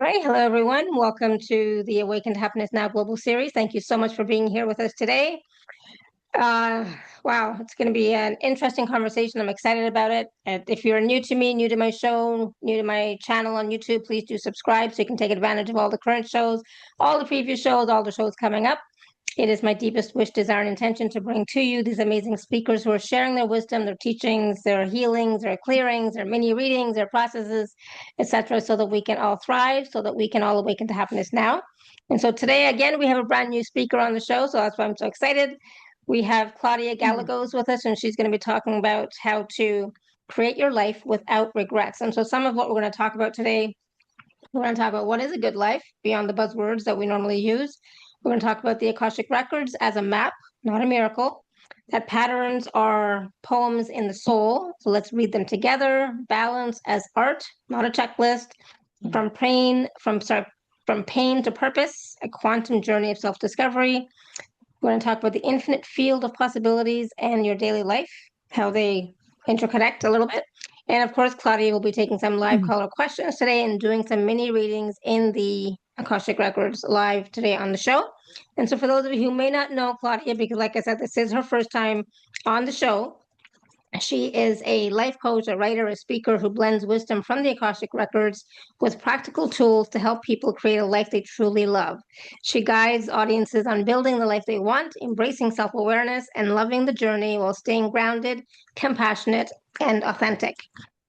Right. Hello, everyone. Welcome to the Awaken to Happiness Now Global Series. Thank you so much for being here with us today. Uh, wow, it's going to be an interesting conversation. I'm excited about it. And if you're new to me, new to my show, new to my channel on YouTube, please do subscribe so you can take advantage of all the current shows, all the previous shows, all the shows coming up. It is my deepest wish, desire, and intention to bring to you these amazing speakers who are sharing their wisdom, their teachings, their healings, their clearings, their mini readings, their processes, etc., so that we can all thrive, so that we can all awaken to happiness now. And so today, again, we have a brand new speaker on the show, so that's why I'm so excited. We have Claudia Gallegos with us, and she's going to be talking about how to create your life without regrets. And so some of what we're going to talk about today, we're going to talk about what is a good life beyond the buzzwords that we normally use. We're going to talk about the Akashic records as a map, not a miracle. That patterns are poems in the soul. So let's read them together. Balance as art, not a checklist. From pain to purpose, a quantum journey of self-discovery. We're going to talk about the infinite field of possibilities and your daily life, how they interconnect a little bit. And of course, Claudia will be taking some live caller questions today and doing some mini readings in the Akashic Records live today on the show. And so for those of you who may not know Claudia, because like I said, this is her first time on the show, she is a life coach, a writer, a speaker who blends wisdom from the Akashic Records with practical tools to help people create a life they truly love. She guides audiences on building the life they want, embracing self-awareness, and loving the journey while staying grounded, compassionate, and authentic.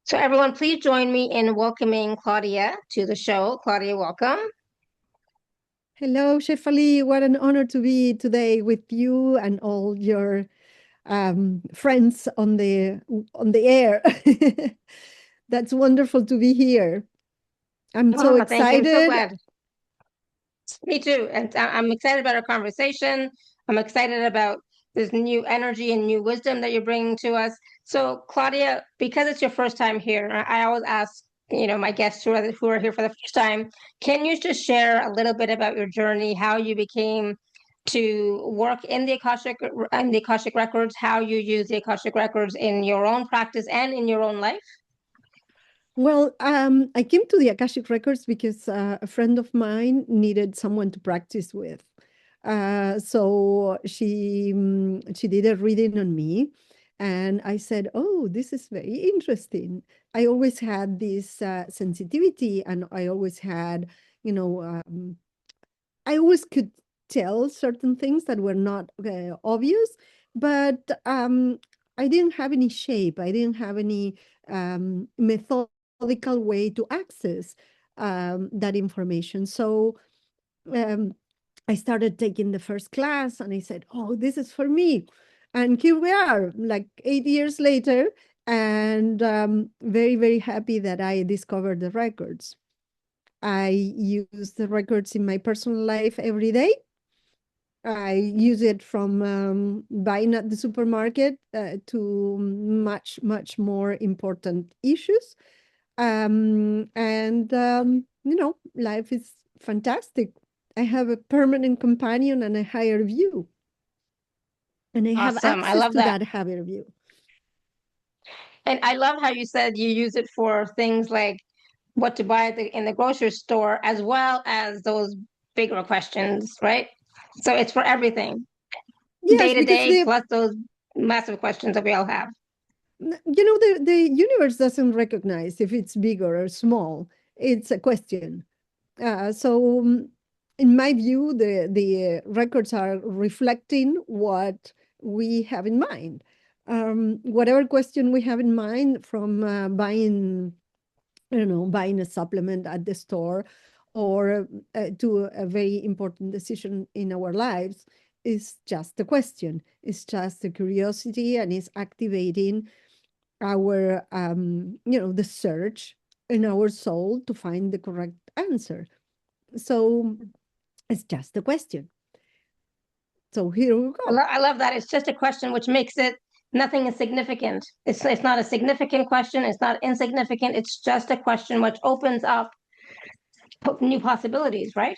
So everyone, please join me in welcoming Claudia to the show. Claudia, welcome. Hello, Shefali. What an honor to be today with you and all your friends on the air. That's wonderful to be here. I'm so Thank you. I'm so excited. glad. Me too. And I'm excited about our conversation. I'm excited about this new energy and new wisdom that you're bringing to us. So, Claudia, because it's your first time here, I always ask, my guests who are here for the first time, can you just share a little bit about your journey, how you became to work in the Akashic records, how you use the Akashic records in your own practice and in your own life? Well, I came to the Akashic Records because a friend of mine needed someone to practice with. So she did a reading on me, and I said, "Oh, this is very interesting." I always had this sensitivity, and I always had, you know, I always could tell certain things that were not obvious, but I didn't have any shape. I didn't have any methodical way to access that information. So um, I started taking the first class and I said, oh, this is for me. And here we are, like 8 years later, and very, very happy that I discovered the records. I use the records in my personal life every day. I use it from buying at the supermarket to much, much more important issues. Life is fantastic. I have a permanent companion and a higher view. And I have Awesome. I access love to that. that higher view. And I love how you said you use it for things like what to buy in the grocery store, as well as those bigger questions, right? So it's for everything, day Yes, to because day, plus those massive questions that we all have. the universe doesn't recognize if it's big or small. It's a question. So in my view, the records are reflecting what we have in mind. Whatever question we have in mind, from buying, I don't know, buying a supplement at the store, or to a very important decision in our lives, is just a question. It's just a curiosity, and it's activating our, the search in our soul to find the correct answer. So it's just a question. So here we go. I love that. It's just a question, which makes it nothing is significant. It's not a significant question. It's not insignificant. It's just a question which opens up new possibilities, right?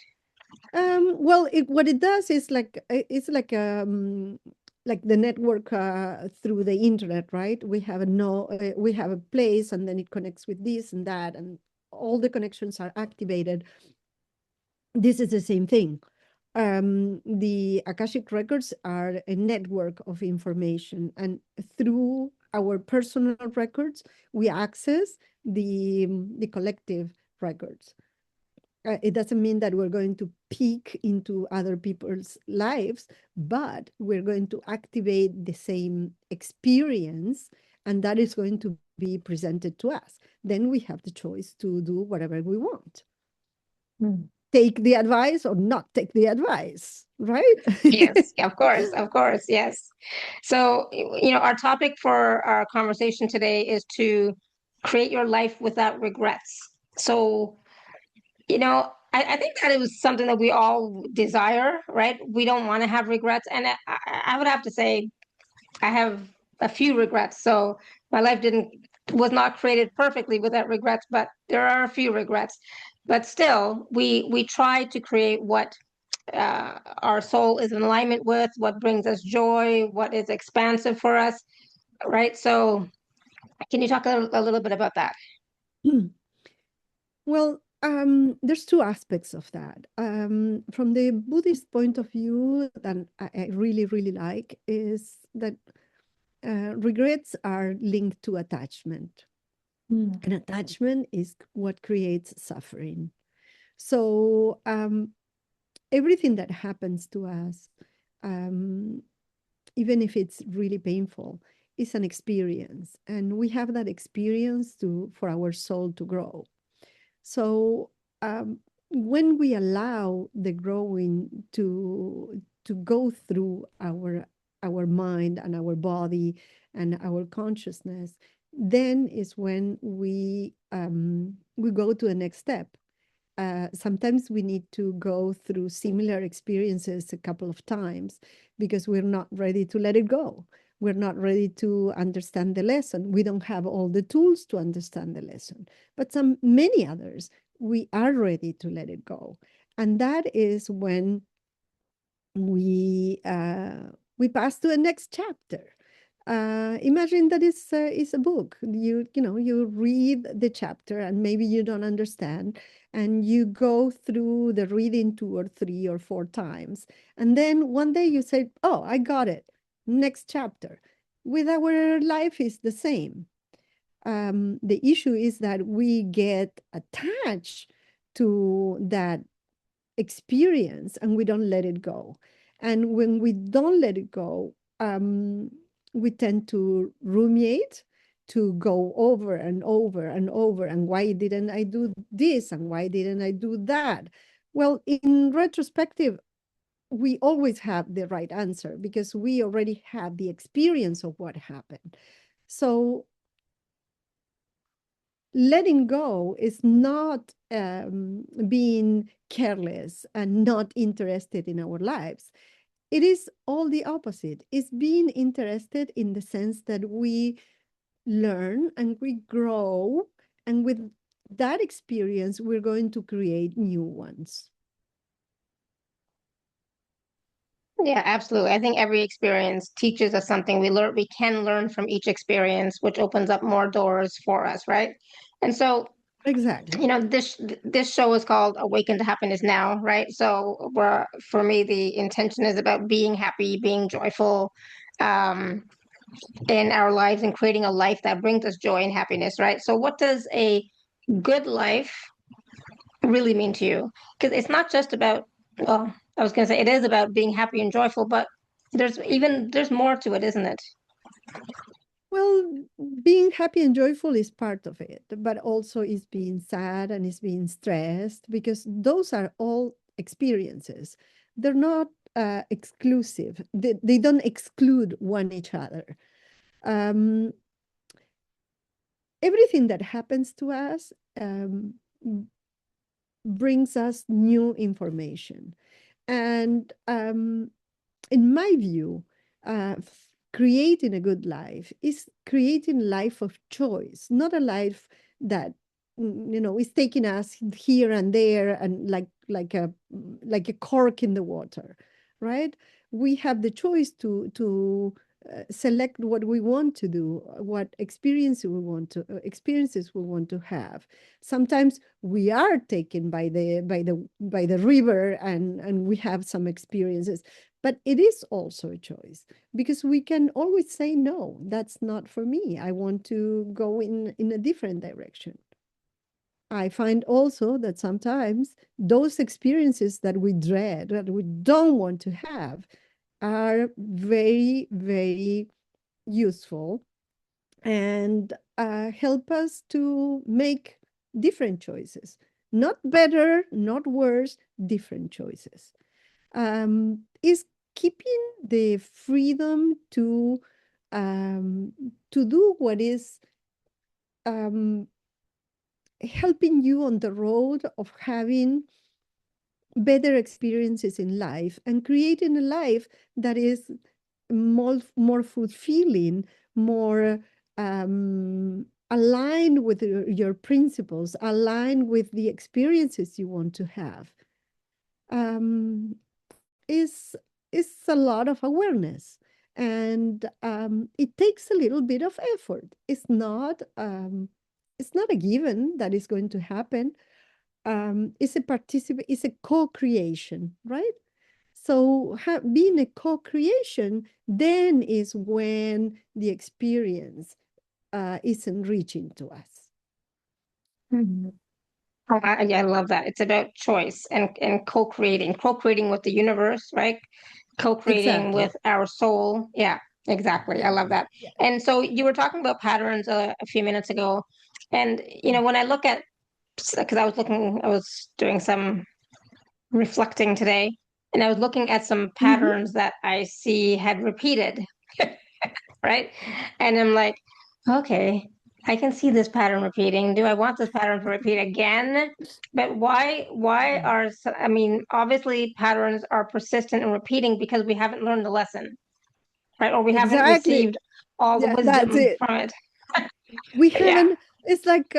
Well, what it does is it's like the network through the internet, right? We have a place, and then it connects with this and that, and all the connections are activated. This is the same thing. The Akashic records are a network of information, and through our personal records, we access the collective records. It doesn't mean that we're going to peek into other people's lives, but we're going to activate the same experience, and that is going to be presented to us. Then we have the choice to do whatever we want. Take the advice or not take the advice, right? Yes, of course, yes. So, our topic for our conversation today is to create your life without regrets. So, I think that it was something that we all desire, right? We don't want to have regrets. And I would have to say, I have a few regrets. So my life was not created perfectly without regrets, but there are a few regrets. But still, we try to create what our soul is in alignment with, what brings us joy, what is expansive for us, right? So can you talk a little bit about that? Well, there's two aspects of that. From the Buddhist point of view, that I really, really like is that regrets are linked to attachment. And attachment is what creates suffering. So everything that happens to us, even if it's really painful, is an experience. And we have that experience for our soul to grow. So when we allow the growing to go through our mind and our body and our consciousness, then is when we go to the next step. Sometimes we need to go through similar experiences a couple of times because we're not ready to let it go. We're not ready to understand the lesson. We don't have all the tools to understand the lesson. But many others, we are ready to let it go. And that is when we pass to the next chapter. Imagine that is a book. You read the chapter and maybe you don't understand, and you go through the reading 2 or 3 or 4 times, and then one day you say, "Oh, I got it. Next chapter." With our life is the same. The issue is that we get attached to that experience and we don't let it go. And when we don't let it go, we tend to ruminate, to go over and over and over. And why didn't I do this? And why didn't I do that? Well, in retrospective, we always have the right answer because we already have the experience of what happened. So letting go is not being careless and not interested in our lives. It is all the opposite. It's being interested in the sense that we learn and we grow, and with that experience, we're going to create new ones. Yeah, absolutely. I think every experience teaches us something. We can learn from each experience, which opens up more doors for us, right? And so, Exactly. this show is called Awaken to Happiness Now, right? So, for me, the intention is about being happy, being joyful, um, in our lives and creating a life that brings us joy and happiness, right? So, what does a good life really mean to you? Because it's not just about, well, I was going to say it is about being happy and joyful, but there's more to it, isn't it? Well, being happy and joyful is part of it, but also is being sad and is being stressed, because those are all experiences. They're not exclusive. They don't exclude one each other. Um, Everything that happens to us brings us new information. And in my view, creating a good life is creating a life of choice, not a life that is taking us here and there and like a cork in the water, right? We have the choice to select what we want to do, what experiences we want to have. Sometimes we are taken by the river, and we have some experiences, but it is also a choice, because we can always say, no, that's not for me. I want to go in a different direction. I find also that sometimes those experiences that we dread, that we don't want to have, are very, very useful, and help us to make different choices. Not better, not worse, different choices. Is keeping the freedom to do what is um, helping you on the road of having better experiences in life, and creating a life that is more fulfilling, more aligned with your principles, aligned with the experiences you want to have, um, is a lot of awareness. And it takes a little bit of effort. It's not a given that is going to happen. It's a co-creation, right? So being a co-creation then is when the experience is enriching to us. Mhm. I love that. It's about choice and co-creating with the universe, right? Co-creating Exactly. with our soul. Yeah, exactly. I Yeah. love that. Yeah. And so you were talking about patterns a few minutes ago. And, when I look at, because I was doing some reflecting today, and I was looking at some Mhm. patterns that I see had repeated, right? And I'm like, okay, I can see this pattern repeating. Do I want this pattern to repeat again? But why are, I mean, obviously patterns are persistent and repeating because we haven't learned the lesson, right? Or we haven't Exactly. received all the Yeah, that's wisdom it. from it. We Yeah. haven't, it's like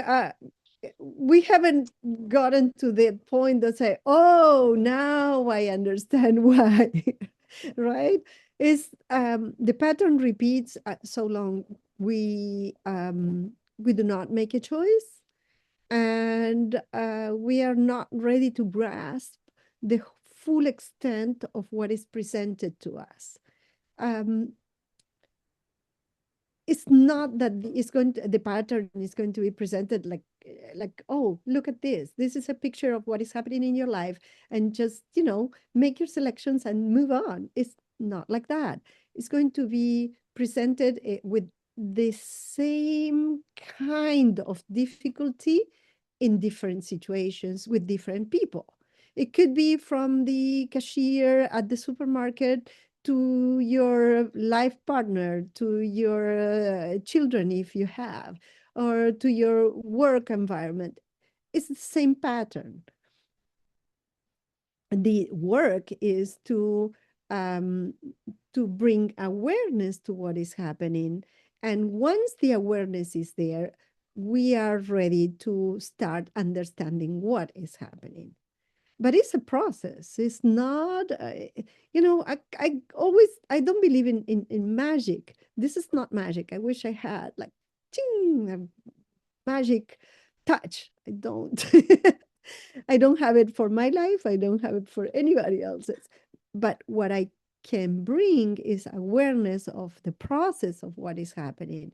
we haven't gotten to the point that say, oh, now I understand why, right? Is the pattern repeats so long we do not make a choice, and we are not ready to grasp the full extent of what is presented to us. Um, it's not that the pattern is going to be presented like, oh, look at this is a picture of what is happening in your life, and just make your selections and move on. It's not like that. It's going to be presented with the same kind of difficulty in different situations with different people. It could be from the cashier at the supermarket to your life partner, to your children, if you have, or to your work environment. It's the same pattern. The work is um, to bring awareness to what is happening. And once the awareness is there, we are ready to start understanding what is happening. But it's a process. It's not, I don't believe in magic. This is not magic. I wish I had like, ching, a magic touch. I don't. I don't have it for my life. I don't have it for anybody else's. But what I can bring is awareness of the process of what is happening.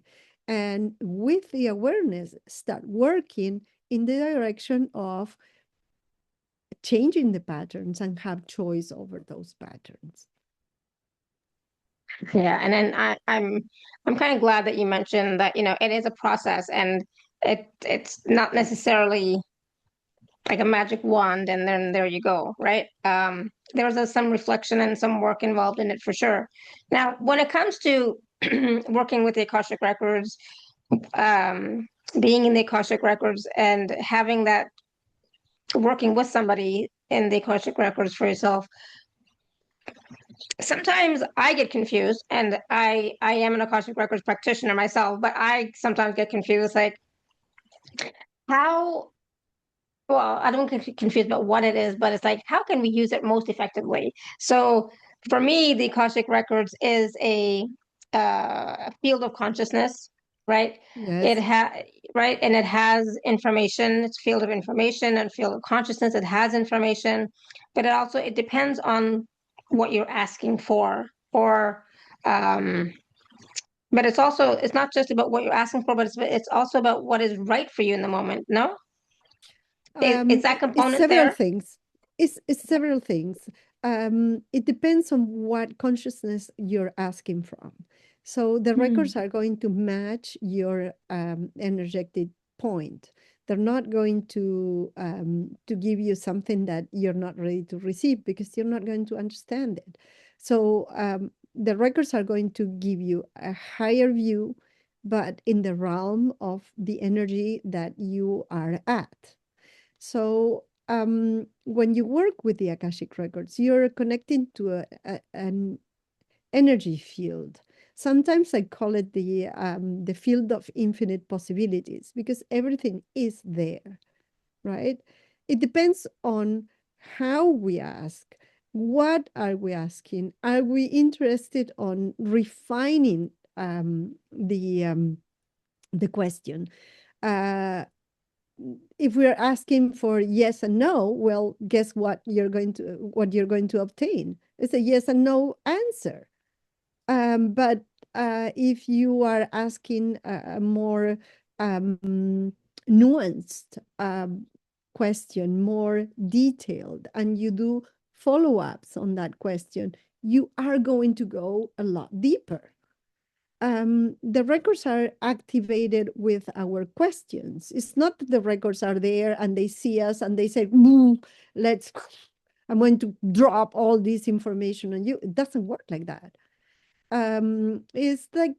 And with the awareness, start working in the direction of changing the patterns and have choice over those patterns. Yeah, and then I'm kind of glad that you mentioned that, it is a process, and it's not necessarily like a magic wand and then there you go, right? There's some reflection and some work involved in it for sure. Now, when it comes to working with the Akashic records, um, being in the Akashic records and having that, working with somebody in the Akashic records for yourself, sometimes I get confused, and I am an Akashic records practitioner myself, but I sometimes get confused, like how, well, I don't get confused about what it is, but it's like, how can we use it most effectively? So for me, the Akashic Records is a field of consciousness, right? It Yes. right, and it has information. It's a field of information and field of consciousness. It has information, but it depends on what you're asking for, or um, but it's not just about what you're asking for, but it's also about what is right for you in the moment. No, is that It's component several there? things. It's several things. It depends on what consciousness you're asking from. So the records are going to match your energetic point. They're not going to give you something that you're not ready to receive because you're not going to understand it. So the records are going to give you a higher view, but in the realm of the energy that you are at. So when you work with the Akashic records, you're connecting to an energy field. Sometimes I call it the field of infinite possibilities because everything is there, right? It depends on how we ask. What are we asking? Are we interested on refining the question? Uh, if we're asking for yes and no, well, guess what you're going to obtain? It's a yes and no answer. But if you are asking a more nuanced question, more detailed, and you do follow-ups on that question, you are going to go a lot deeper. The records are activated with our questions. It's not that the records are there and they see us and they say, let's, I'm going to drop all this information on you. It doesn't work like that. It's like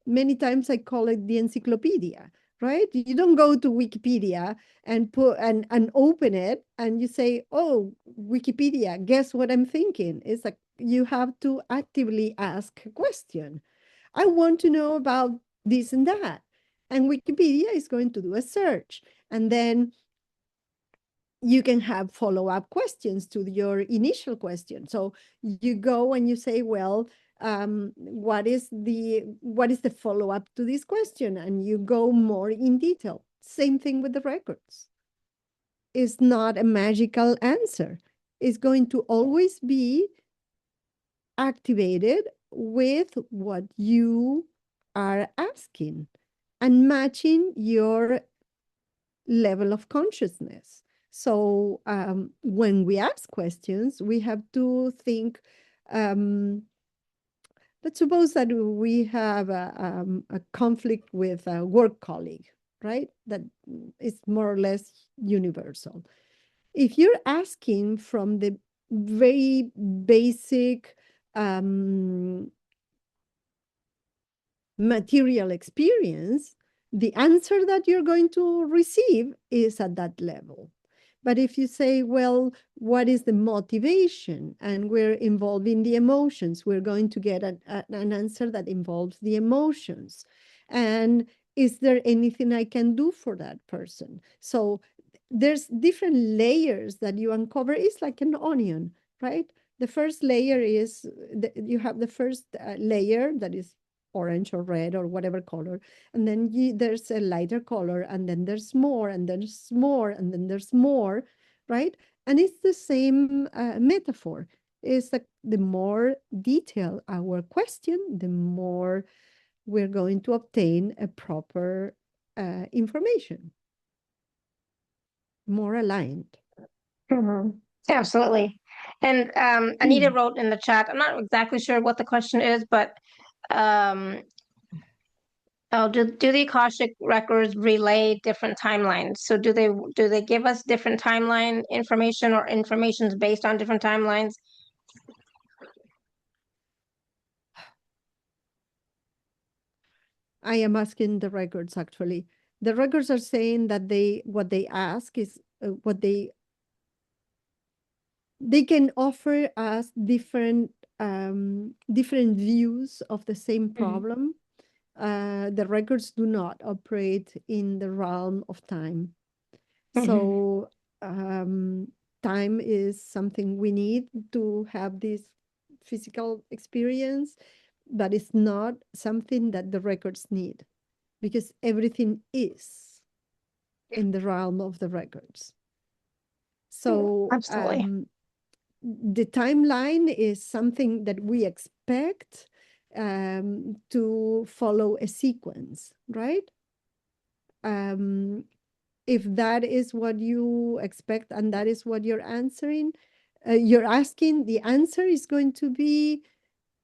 many times I call it the encyclopedia, right? You don't go to Wikipedia and and open it and you say, oh, Wikipedia, guess what I'm thinking? It's like you have to actively ask a question. I want to know about this and that. And Wikipedia is going to do a search. And then you can have follow-up questions to your initial question. So you go and you say, well, what is the follow-up to this question? And you go more in detail. Same thing with the records. It's not a magical answer. It's going to always be activated with what you are asking and matching your level of consciousness. So when we ask questions, we have to think, let's suppose that we have a conflict with a work colleague, right? That is more or less universal. If you're asking from the very basic material experience, the answer that you're going to receive is at that level. But if you say, well, what is the motivation? And we're involving the emotions, we're going to get an answer that involves the emotions. And is there anything I can do for that person? So there's different layers that you uncover. It's like an onion, right? The first layer is, you have the first layer that is orange or red or whatever color. And then there's a lighter color, and then there's more, and then there's more, and then there's more, right? And it's the same metaphor. It's like the more detail our question, the more we're going to obtain a proper information, more aligned. Absolutely. And Anita wrote in the chat, I'm not exactly sure what the question is, but um, oh, do the Akashic records relay different timelines? So do they give us different timeline information, or information's based on different timelines? I am asking the records actually. The records are saying that what they ask is what they can offer us different views of the same problem. The records do not operate in the realm of time. So time is something we need to have this physical experience. but it's not something that the records need, because everything is in the realm of the records. So Absolutely. the timeline is something that we expect to follow a sequence, right? If that is what you expect and that is what you're answering, you're asking, the answer is going to be,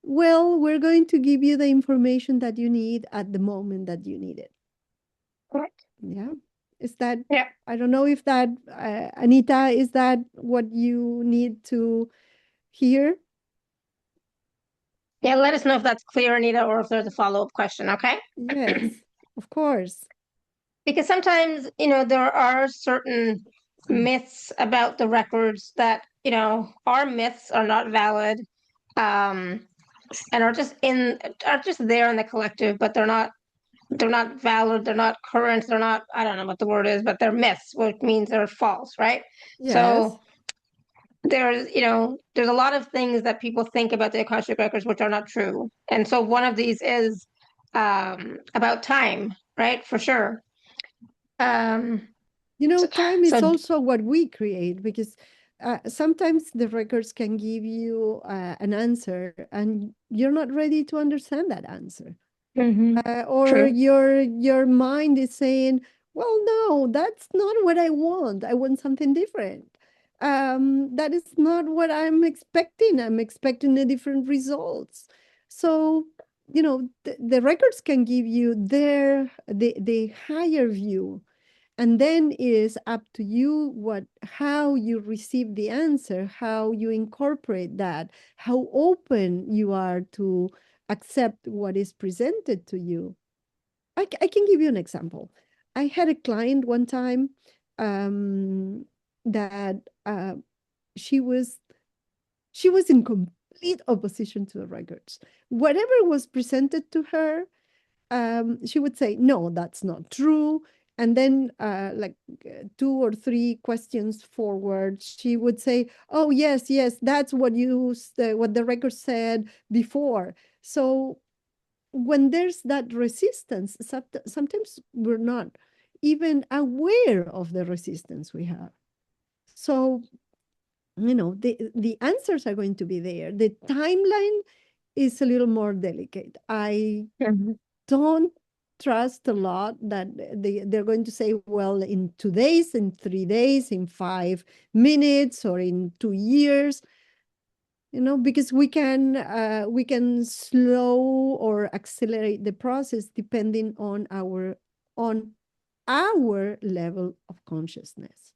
well, we're going to give you the information that you need at the moment that you need it. Right. Yeah. Is that, Yeah. I don't know if that, Anita, is that what you need to hear? Yeah, let us know if that's clear, Anita, or if there's a follow-up question, okay? Yes, of course. Because sometimes, there are certain myths about the records that, are myths, are not valid, and are just there in the collective, but they're not valid, they're not current, they're not, I don't know what the word is, but they're myths, which means they're false, right? Yes. So there's a lot of things that people think about the Akashic records which are not true. And so one of these is about time, right? For sure. Um, so, Time is so also what we create, because sometimes the records can give you an answer and you're not ready to understand that answer. mhm, Or true. your mind is saying, well, no, that's not what I want. I want something different. That is not what I'm expecting. I'm expecting a different results. So, the records can give you the higher view, and then it is up to you how you receive the answer, how you incorporate that, how open you are to accept what is presented to you. I can give you an example. I had a client one time, that she was she was in complete opposition to the records. Whatever was presented to her, she would say, no, that's not true. And then, like 2 or 3 questions forward, she would say, oh, yes, yes, that's what the record said before. So when there's that resistance, sometimes we're not even aware of the resistance we have. So, the answers are going to be there. The timeline is a little more delicate. I Mhm. don't trust a lot that they're going to say, well, in 2 days, in 3 days, in 5 minutes, or in 2 years, because we can slow or accelerate the process depending on our level of consciousness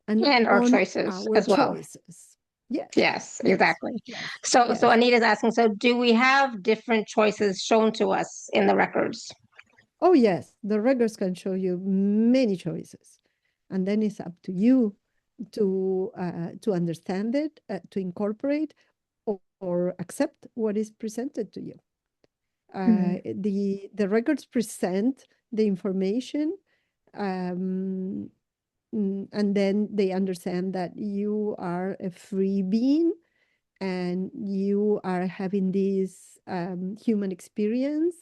and And our on choices our as well. choices. Yes, Yes, yes, exactly. yes, So yes. Anita's asking, so do we have different choices shown to us in the records? Oh, yes, the records can show you many choices. And then it's up to you to understand it, to incorporate, or accept what is presented to you. Mhm. The records present the information, um, and then they understand that you are a free being and you are having this human experience.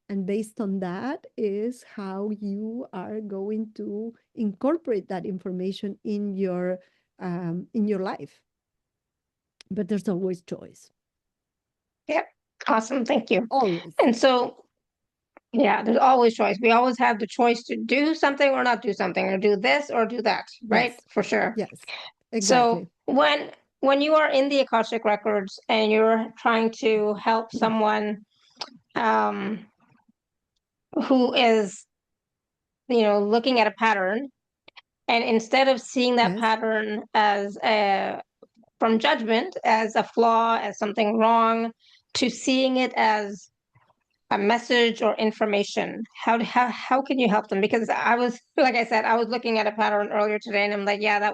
And based on that is how you are going to incorporate that information in your life. But there's always choice. Yep. Awesome. Thank you. Always. And so, yeah, there's always choice. We always have the choice to do something or not do something, or do this or do that, right? Yes. For sure. Yes. So Exactly. when you are in the Akashic records and you're trying to help someone um, who is, looking at a pattern, and instead of seeing that Yes. pattern as from judgment, as a flaw, as something wrong, to seeing it as a message or information, how can you help them? Because I was, like I said, I was looking at a pattern earlier today, and I'm like, yeah,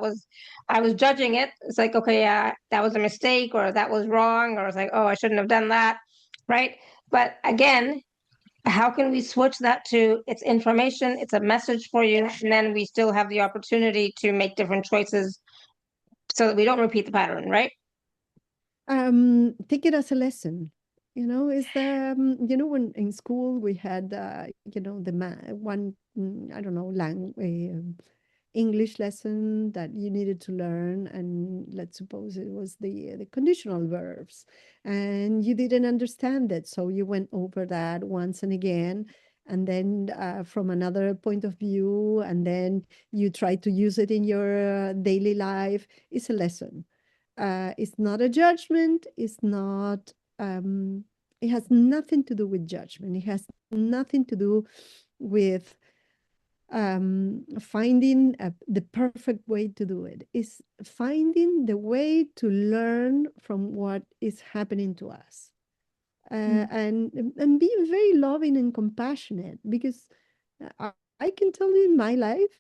I was judging it. It's like, okay, yeah, that was a mistake, or that was wrong, or it's like, oh, I shouldn't have done that, right? But again, how can we switch that to it's information, it's a message for you, and then we still have the opportunity to make different choices so that we don't repeat the pattern, right? Take it as a lesson. Is when in school we had, one, I don't know, English lesson that you needed to learn, and let's suppose it was the conditional verbs, and you didn't understand it, so you went over that once and again, and then from another point of view, and then you try to use it in your daily life. It's a lesson. It's not a judgment. It's not. It has nothing to do with judgment. It has nothing to do with finding the perfect way to do it. Is finding the way to learn from what is happening to us, and being very loving and compassionate, because I can tell you in my life,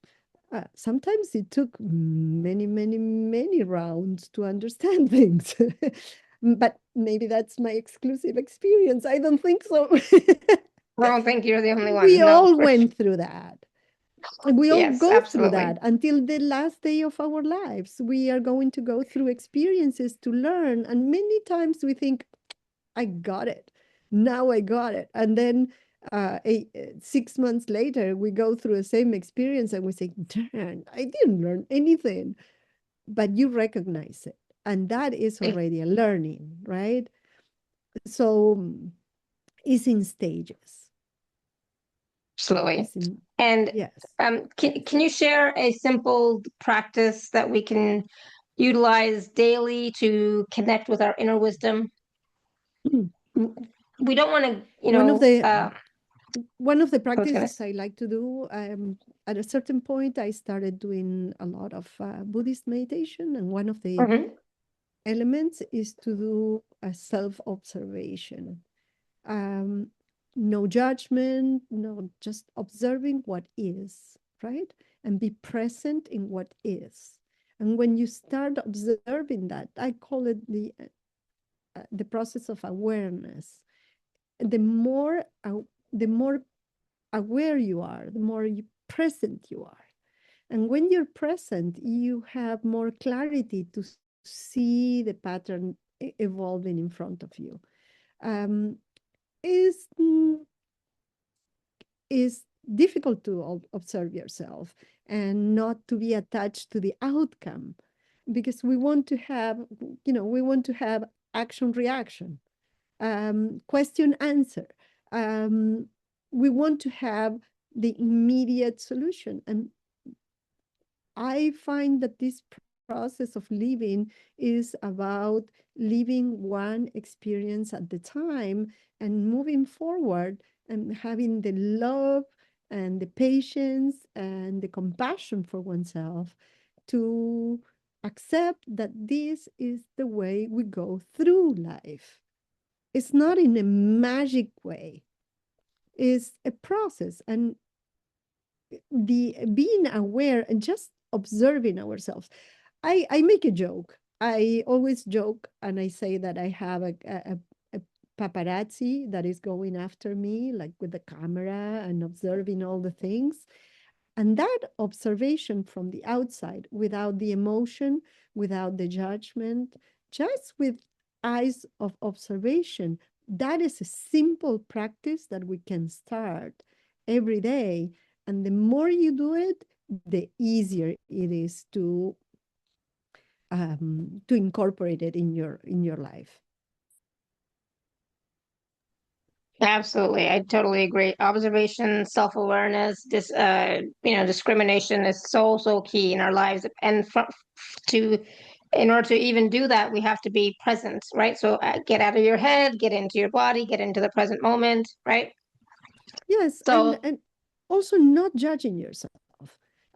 sometimes it took many, many, many rounds to understand things. But maybe that's my exclusive experience. I don't think so. I don't think you're the only We one. No, all for sure. went through that. We all Yes, go through absolutely. that until the last day of our lives. We are going to go through experiences to learn. And many times we think, I got it. Now I got it. And then 6 months later, we go through the same experience and we say, darn, I didn't learn anything. But you recognize it. And that is already a learning, right? So it's in stages. Absolutely. It's in, And yes. can you share a simple practice that we can utilize daily to connect with our inner wisdom? We don't want to, One of the I one of the was gonna. practices I like to do, at a certain point, I started doing a lot of Buddhist meditation, and one of the Mhm. elements is to do a self-observation. Um, no judgment, no, just observing what is, right? And be present in what is. And when you start observing that, I call it the process of awareness. The more the more aware you are, the more present you are. And when you're present, you have more clarity to see the pattern evolving in front of you. Um, is is difficult to observe yourself and not to be attached to the outcome, because we want to have action reaction, question answer. um, we want to have the immediate solution. And I find that this process of living is about living one experience at the time and moving forward and having the love and the patience and the compassion for oneself to accept that this is the way we go through life. It's not in a magic way, it's a process. And the being aware and just observing ourselves. I make a joke. I always joke and I say that I have a paparazzi that is going after me, like with the camera and observing all the things. And that observation from the outside, without the emotion, without the judgment, just with eyes of observation, that is a simple practice that we can start every day. And the more you do it, the easier it is to incorporate it in your life. Absolutely. I totally agree. Observation, self-awareness, discrimination is so, so key in our lives. And to, in order to even do that, we have to be present, right? So get out of your head, get into your body, get into the present moment, right? Yes, and So, and also not judging yourself,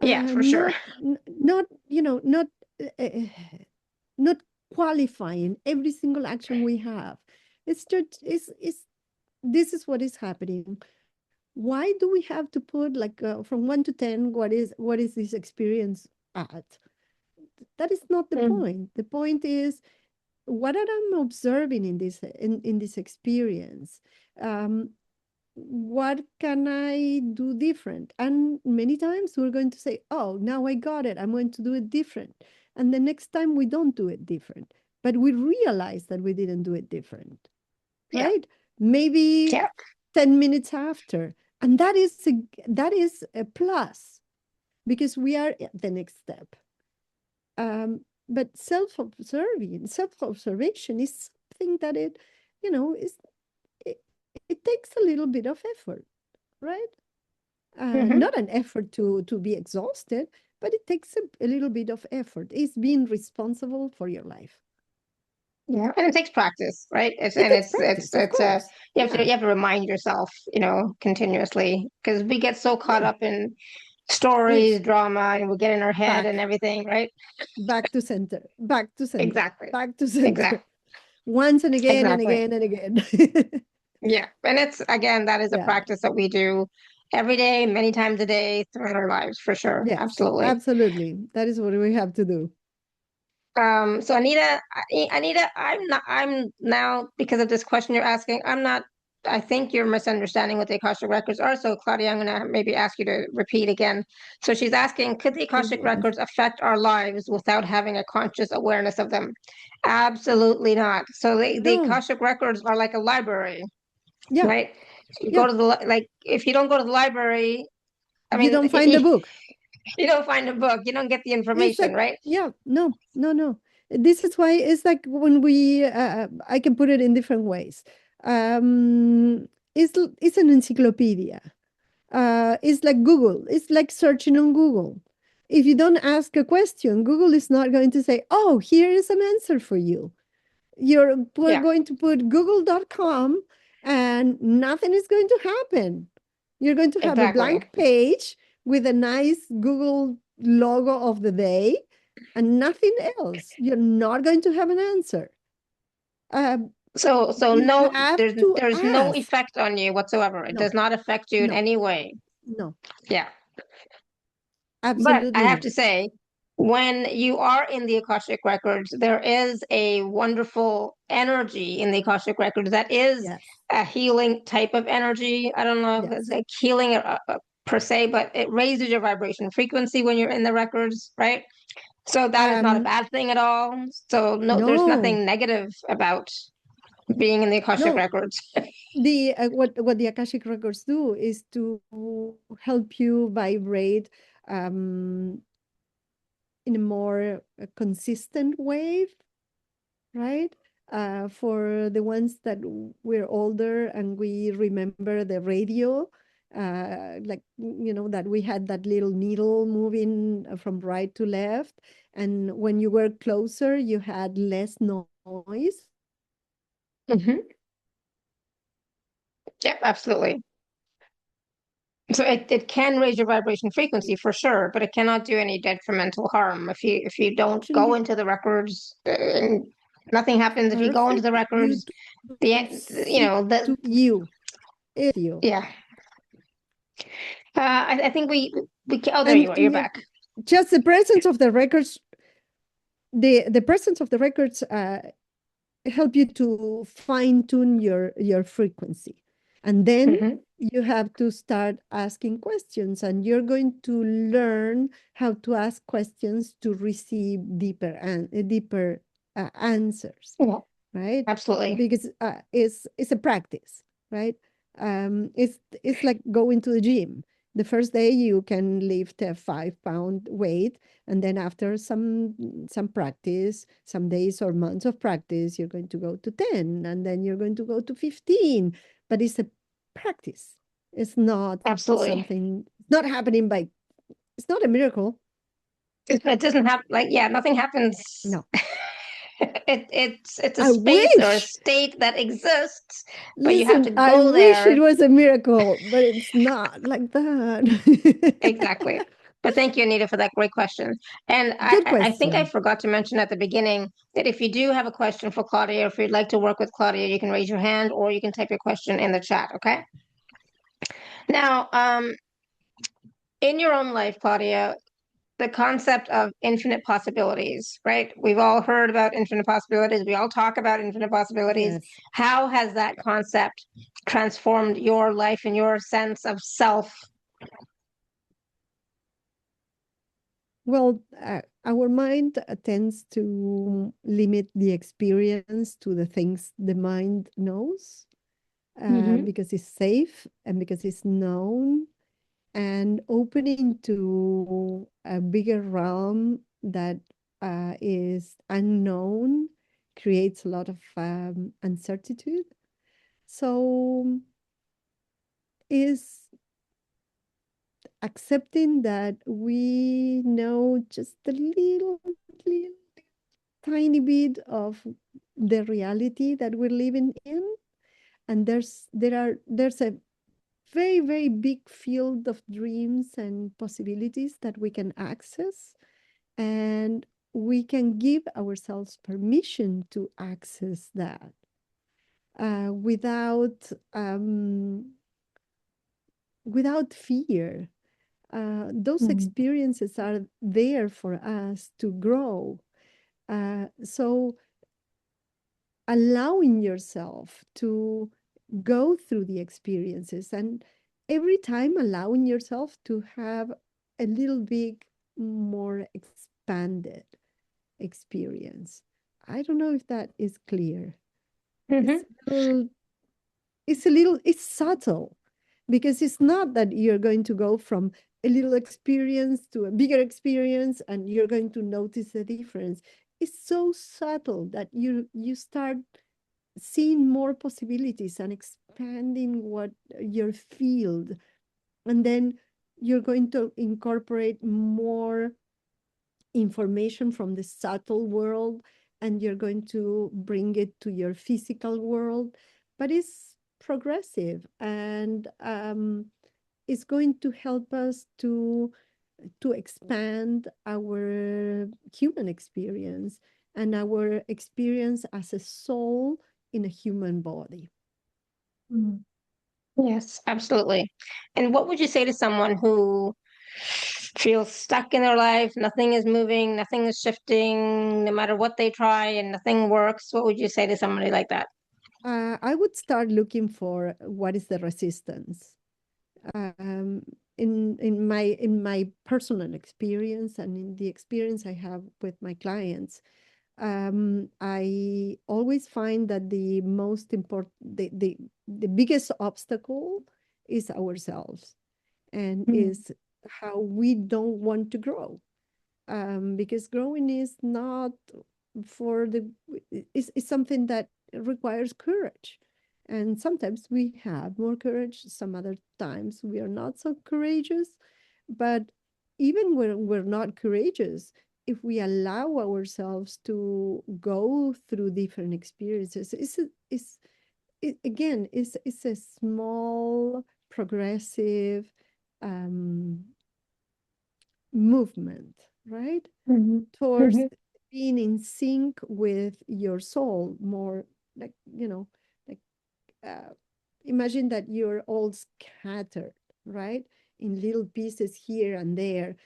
yeah, for sure. not uh, not qualifying every single action we have. It's just it's this is what is happening. Why do we have to put like from 1 to 10? What is this experience at? That is not the Mm. point. The point is what I'm observing in this experience. Um, what can I do different? And many times we're going to say, oh, now I got it. I'm going to do it different. And the next time we don't do it different, but we realize that we didn't do it different. Yeah. right? Maybe Yeah. 10 minutes after. And that is a plus because we are at the next step. But self-observation is something that it takes a little bit of effort, right? Hmm. Not an effort to be exhausted, but it takes a little bit of effort. It's being responsible for your life. Yeah, and it takes practice, right? It takes practice, of course. Yeah, you have to remind yourself, continuously, because we get so caught yeah. up in We stories, drama, and we get in our head and back everything, right? back to center, back to center, Exactly. back to center, Exactly. once and again and Exactly. again and again. Yeah. And it's again, that is a Yeah. practice that we do every day, many times a day throughout our lives, for sure. Yes, Absolutely. absolutely. That is what we have to do. So Anita, I'm now, because of this question you're asking, I think you're misunderstanding what the Akashic records are. So Claudia, I'm gonna maybe ask you to repeat again. So she's asking, could the Akashic Okay. records affect our lives without having a conscious awareness of them? Absolutely not. So the No. Akashic records are like a library, Yeah. right? You Yeah. go to like, if you don't go to the library, I You mean, don't find the book. you don't find a book, you don't get the It's information, like, right? yeah, no, no, no. This is why it's like when I can put it in different ways. It's an encyclopedia. It's like Google. It's like searching on Google. If you don't ask a question, Google is not going to say, "Oh, here is an answer for you." We're Yeah, going to put google.com and nothing is going to happen. You're going to have a exactly. blank page with a nice Google logo of the day and nothing else. You're not going to have an answer. Uh, So you no, have to there's no ask. effect on you whatsoever. It No, does not affect you in no, any way. no, Yeah. But I absolutely have not. to say, when you are in the Akashic records, there is a wonderful energy in the Akashic records that is Yes, a healing type of energy. I don't know if it's yes. like healing per se, but it raises your vibration frequency when you're in the records, right? So that is not a Um, bad thing at all. So no, there's no, nothing negative about being in the Akashic no. records. The what the Akashic records do is to help you vibrate um, in a more consistent way, right? For the ones that we're older and we remember the radio, like that we had that little needle moving from right to left, and when you were closer, you had less noise. Hmm. Yep, absolutely. So it can raise your vibration frequency for sure, but it cannot do any detrimental harm if you don't go Actually, into the records, and nothing happens if you go into the perfect you records. to The you see know the to you, it's you. Yeah. I think oh, there you And are. You're back. just the presence of the records, the presence of the records help you to fine tune your frequency, and then Hmm. you have to start asking questions, and you're going to learn how to ask questions to receive deeper answers, Yeah, right? absolutely. Because it's a practice, right? It's like going to the gym. The first day you can lift a 5 pound weight, and then after some practice, some days or months of practice, you're going to go to 10, and then you're going to go to 15. But it's a practice. It's not Absolutely. something. It's not happening by. It's not a miracle. It doesn't have, like, yeah, nothing happens. No. It's a I space or a wish. state that exists, but you have to Listen, I go wish it there. was a miracle, but it's not like that. Exactly. But thank you, Anita, for that great question. And Good I think I question. forgot to mention at the beginning that if you do have a question for Claudia, or if you'd like to work with Claudia, you can raise your hand or you can type your question in the chat. Okay. Now, in your own life, Claudia, the concept of infinite possibilities, right? We've all heard about infinite possibilities. We all talk about infinite possibilities. Yes. How has that concept transformed your life and your sense of self? Well, our mind tends to limit the experience to the things the mind knows. because it's safe and because it's known, and opening to a bigger realm that is unknown creates a lot of uncertainty. So is accepting that we know just a little tiny bit of the reality that we're living in, and there's a very big field of dreams and possibilities that we can access, and we can give ourselves permission to access that without fear. Those experiences are there for us to grow. So allowing yourself to go through the experiences, and every time allowing yourself to have a little bit more expanded experience. I don't know if that is clear. It's a little, it's subtle, because it's not that you're going to go from a little experience to a bigger experience and you're going to notice the difference. It's so subtle that you start seeing more possibilities and expanding what your field, and then you're going to incorporate more information from the subtle world, and you're going to bring it to your physical world. But it's progressive, and it's going to help us to expand our human experience and our experience as a soul in a human body. Yes, absolutely. And what would you say to someone who feels stuck in their life, nothing is moving, nothing is shifting, no matter what they try and nothing works? What would you say to somebody like that? I would start looking for what is the resistance. Um, in my personal experience and in the experience I have with my clients, I always find that the most important, the biggest obstacle is ourselves, and is how we don't want to grow. Because growing is not for the, is something that requires courage. And sometimes we have more courage, some other times we are not so courageous. But even when we're not courageous, if we allow ourselves to go through different experiences, again, it's a small, progressive movement, right? Towards being in sync with your soul more, like, like uh, imagine that you're all scattered, right, in little pieces here and there.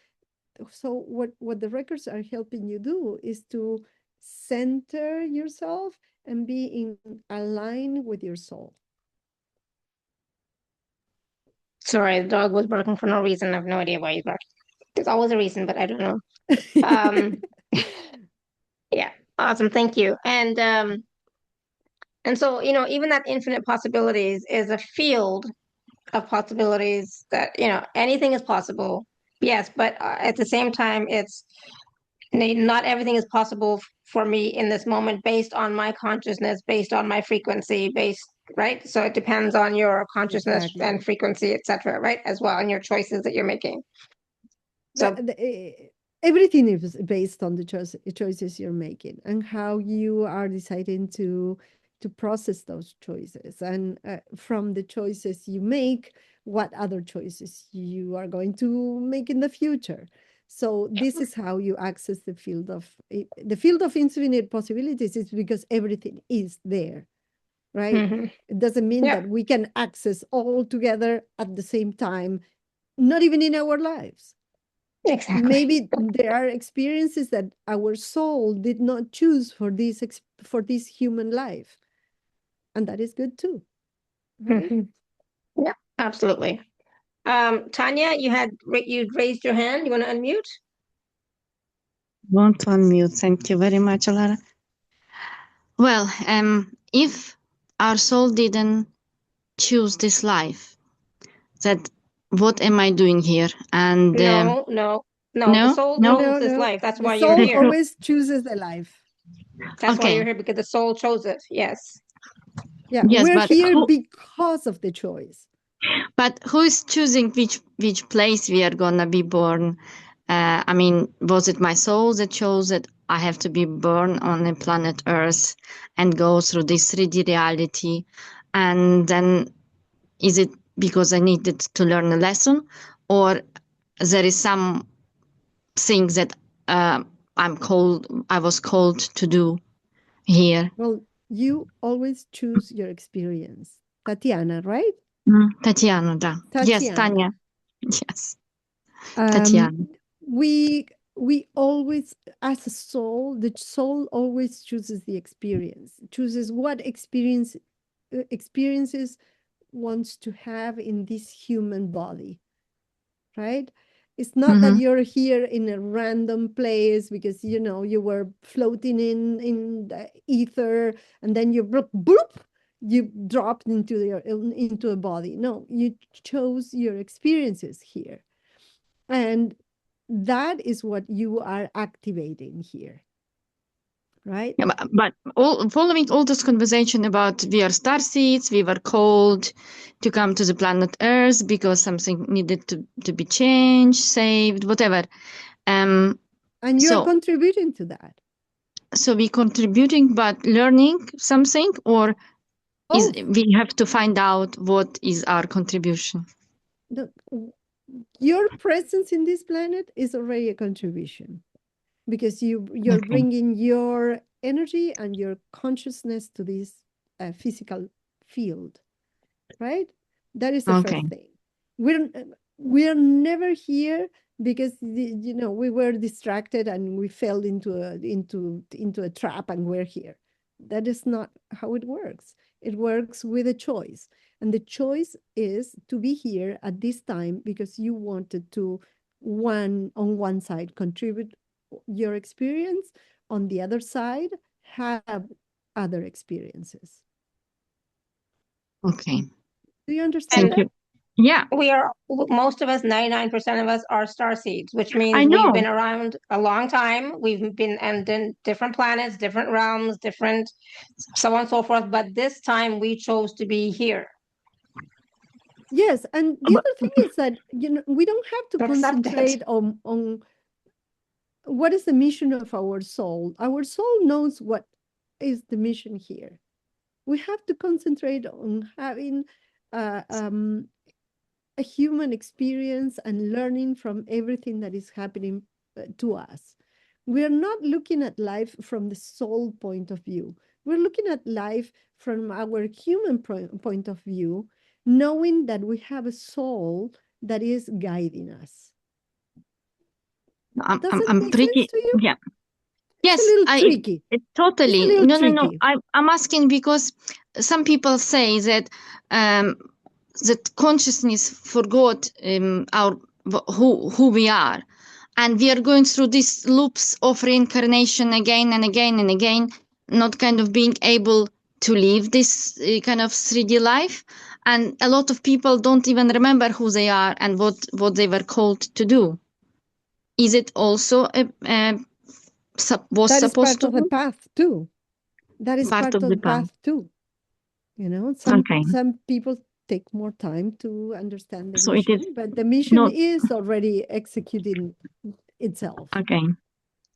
So what the records are helping you do is to center yourself and be in align with your soul. Sorry, the dog was barking for no reason. I have no idea why he's barking. There's always a reason, but I don't know. Um, yeah, awesome. Thank you. And so, even that infinite possibilities is a field of possibilities that, anything is possible. Yes, but at the same time, it's not everything is possible for me in this moment based on my consciousness, based on my frequency, right? So it depends on your consciousness Exactly. and frequency, etc., right? As well, and your choices that you're making. So, Everything is based on the choices you're making and how you are deciding to process those choices, and from the choices you make, what other choices you are going to make in the future. So this is how you access the field of infinite possibilities. Is because everything is there, right? It doesn't mean yeah, that we can access all together at the same time, not even in our lives. exactly. Maybe there are experiences that our soul did not choose for this human life, and that is good too, right? Yeah, absolutely. Tanya, you'd raised your hand. You want to unmute? Want to unmute. Thank you very much, Alara. Well, if our soul didn't choose this life? That what am I doing here? And No, no, no. The no, soul no. chose this life. That's The why you're soul The here. always chooses the life. That's why Okay. you're here, because the soul chose it. Yes. Yeah, Yes, we're but here who, because of the choice. but who is choosing which place we are gonna be born? I mean, was it my soul that chose that I have to be born on the planet Earth and go through this 3D reality? And then is it because I needed to learn a lesson, or there is some things that I was called to do here? Well, you always choose your experience. Tatiana, right? Tatiana, da. Yes, Tatiana. Tanya. Yes, Tatiana. We always, as a soul, the soul always chooses the experience, chooses what experiences wants to have in this human body, right? It's not that you're here in a random place because you were floating in the ether and then you bloop, you dropped into a body. No, you chose your experiences here, and that is what you are activating here, right? Yeah, but following all this conversation about we are starseeds, we were called to come to the planet Earth because something needed to be changed, saved, whatever. And you're So contributing to that. so we contributing, but learning something, or is we have to find out what is our contribution? Your presence in this planet is already a contribution, because you're Okay. bringing your energy and your consciousness to this physical field, right? That is the Okay. first thing. We're never here because we were distracted and we fell into a trap and we're here. That is not how it works. It works with a choice. And the choice is to be here at this time because you wanted to, on one side, contribute your experience, on the other side, have other experiences. Okay. Do you understand Thank that? you. Yeah. We are, most of us, 99% of us are star seeds, which I means we've know. been around a long time. We've been and in different planets, different realms, different so on and so forth. But this time we chose to be here. Yes, and the But- other thing is that we don't have to Accept it. concentrate on what is the mission of our soul. Our soul knows what is the mission here. We have to concentrate on having a human experience and learning from everything that is happening to us. We are not looking at life from the soul point of view. We're looking at life from our human point of view, knowing that we have a soul that is guiding us. I'm Doesn't make pretty, sense to you? yeah. It's Yes, a little tricky. it totally. It's a little No. tricky. I'm asking because some people say that that consciousness forgot who we are, and we are going through these loops of reincarnation again and again and again, not kind of being able to live this kind of 3D life. And a lot of people don't even remember who they are and what they were called to do. Is it also was That is supposed part to of the be path too. That is part of the path too. Some people take more time to understand the So it mission, is but the mission not is already executing itself. okay.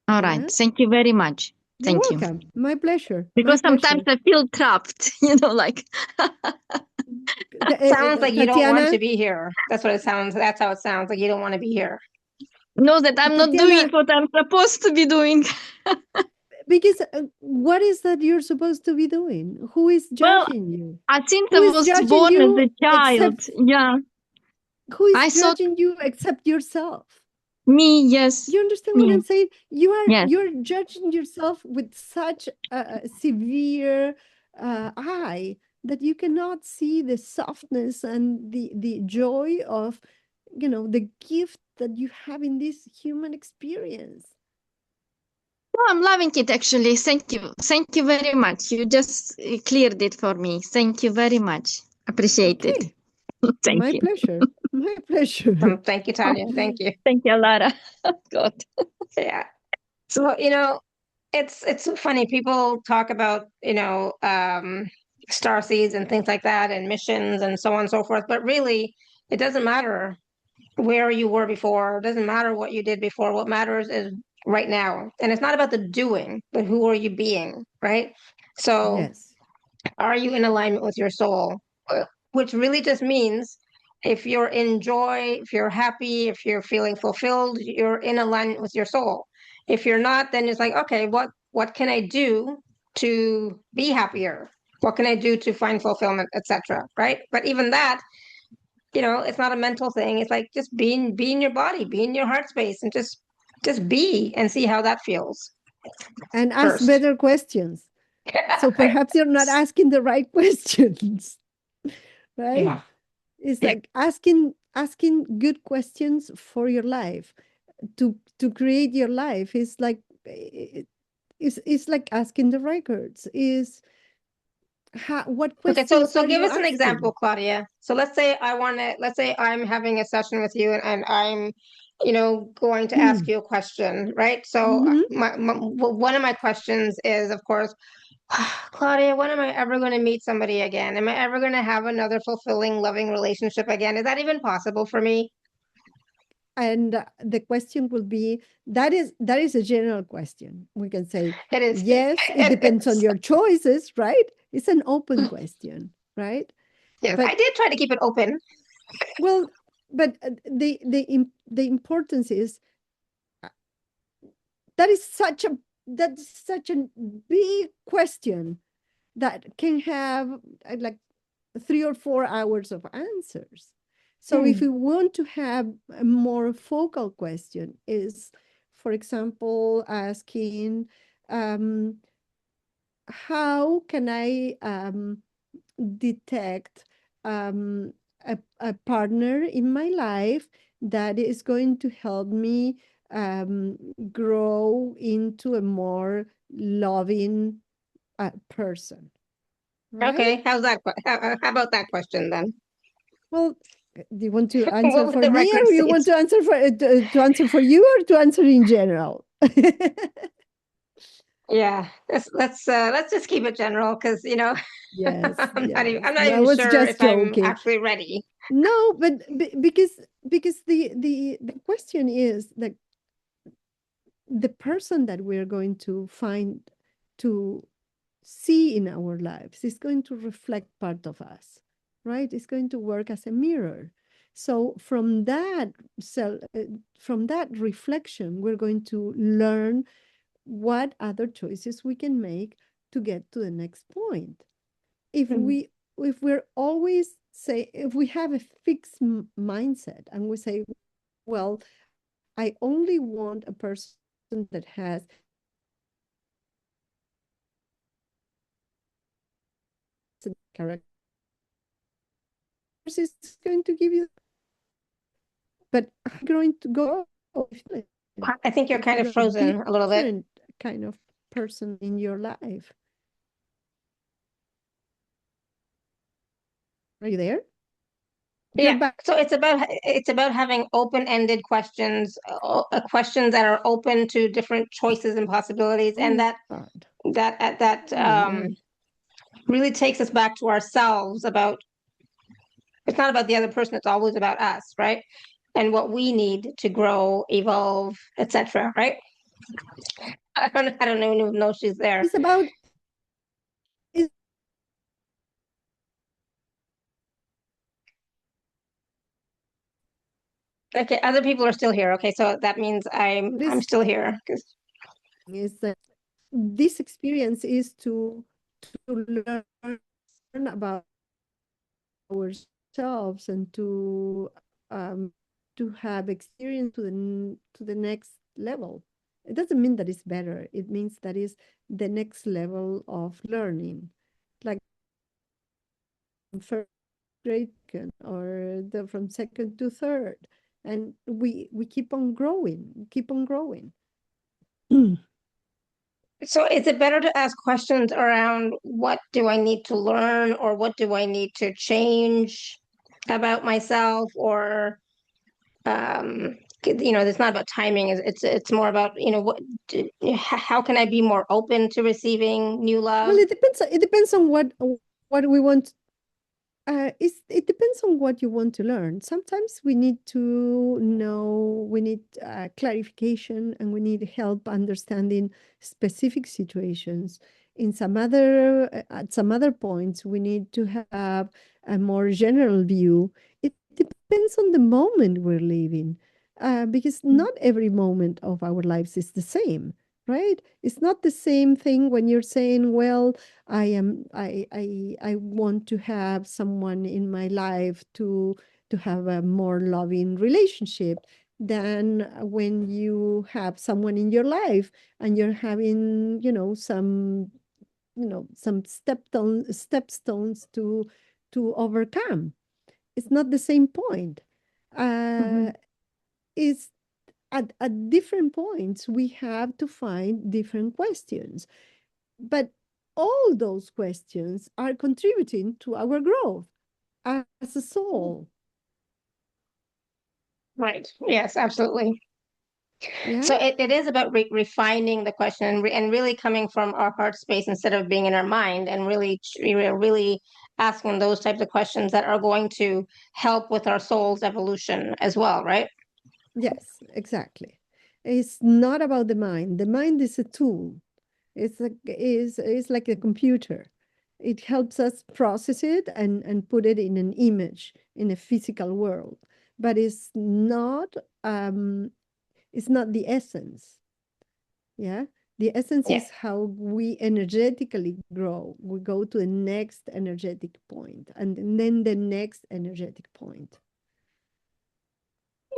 All right. Yeah? Thank you very much. You're Thank you. welcome. My pleasure. Because My sometimes pleasure. I feel trapped, like. Sounds like you don't want Tatiana, to be here. That's what it sounds. That's how it sounds, like you don't want to be here. Know that I'm not Tatiana, doing what I'm supposed to be doing. because what is that you're supposed to be doing? Who is Well, judging you? I think Who I is was judging born as you a child. except Yeah. who is I thought judging you except yourself? me, yes. You understand what Me. I'm saying? Yes. You're judging yourself with such a severe eye that you cannot see the softness and the joy of the gift that you have in this human experience. No, I'm loving it actually. Thank you. Thank you very much. You just cleared it for me. Thank you very much. Appreciate it. Okay, Thank my you. pleasure. My pleasure. Thank you, Tanya. Thank you. Thank you, Lara. God. Yeah. So, it's so funny. People talk about, star seeds and things like that and missions and so on and so forth. But really, it doesn't matter where you were before. It doesn't matter what you did before. What matters is right now. And it's not about the doing, but who are you being, right? So Yes. are you in alignment with your soul? Which really just means if you're in joy, if you're happy, if you're feeling fulfilled, you're in alignment with your soul. If you're not, then it's like, okay, what can I do to be happier? What can I do to find fulfillment, etc. Right? But even that, it's not a mental thing. It's like just be in your body, be in your heart space, and just be and see how that feels And ask first. better questions. So perhaps you're not asking the right questions, right? Yeah. It's Yeah. like asking good questions for your life to create your life. Is like it's like asking the records. Is what Okay, so questions so are give you us an example, asking? Claudia. So let's say I'm having a session with you and I'm, going to ask you a question, right? So Mhm. one of my questions is, of course, Claudia, when am I ever going to meet somebody again? Am I ever going to have another fulfilling, loving relationship again? Is that even possible for me? And the question will be that is a general question. We can say It is. yes, it It depends on is. your choices, right? It's an open question, right? Yes, I But did try to keep it open. well, but the importance is uh, that's such a big question that can have like 3 or 4 hours of answers. So if Hmm. we want to have a more focal question is, for example, asking, um, how can I detect a partner in my life that is going to help me grow into a more loving person, right? Okay, how's that? How about that question then? Well, do you want to What answer would for the me, record or you say? want to answer to answer for you, or to answer in general? Yeah, let's just keep it general because Yes, I'm yes. not I even was sure just if I'm joking. actually ready. No, but because the question is that the person that we're going to find to see in our lives is going to reflect part of us, right? It's going to work as a mirror. So from that reflection, we're going to learn what other choices we can make to get to the next point. If Mm. we if we're always say if we have a fixed mindset and we say, well, I only want a person that has character, is going to give you, but I'm going to go I think you're if kind you're of going to be frozen a little bit. different kind of person in your life. Are you there? You're Yeah, back. so it's about having open-ended questions, questions that are open to different choices and possibilities, and Oh that God. that that Oh my God. really takes us back to ourselves. About it's not about the other person; it's always about us, right? And what we need to grow, evolve, etc. Right? I don't even know if she's there. It's about it's Okay, other people are still here. Okay, so that means I'm this still here. 'Cause is that this experience is to learn about ourselves and um, to have experience to the next level. It doesn't mean that it's better. It means that is the next level of learning, like first grade or from second to third, and we keep on growing, keep on growing. So is it better to ask questions around what do I need to learn or what do I need to change about myself, or it's not about timing, it's more about, how can I be more open to receiving new love? Well, it depends on what we want. It depends on what you want to learn. Sometimes we need to know, we need clarification, and we need help understanding specific situations. At some other points, we need to have a more general view. It depends on the moment we're living, because not every moment of our lives is the same, right? It's not the same thing when you're saying, well, I want to have someone in my life to have a more loving relationship than when you have someone in your life and you're having, some stepstones to overcome. It's not the same point. Mhm. It's at different points we have to find different questions. But all those questions are contributing to our growth as a soul. Right. Yes, absolutely. Yeah. So it is about refining the question, and really coming from our heart space instead of being in our mind, and really asking those types of questions that are going to help with our soul's evolution as well, right? Yes, exactly. It's not about the mind. The mind is a tool. It's like a computer. It helps us process it and put it in an image in a physical world. But it's not the essence. Yeah. The essence Yeah. is how we energetically grow. We go to the next energetic point and then the next energetic point.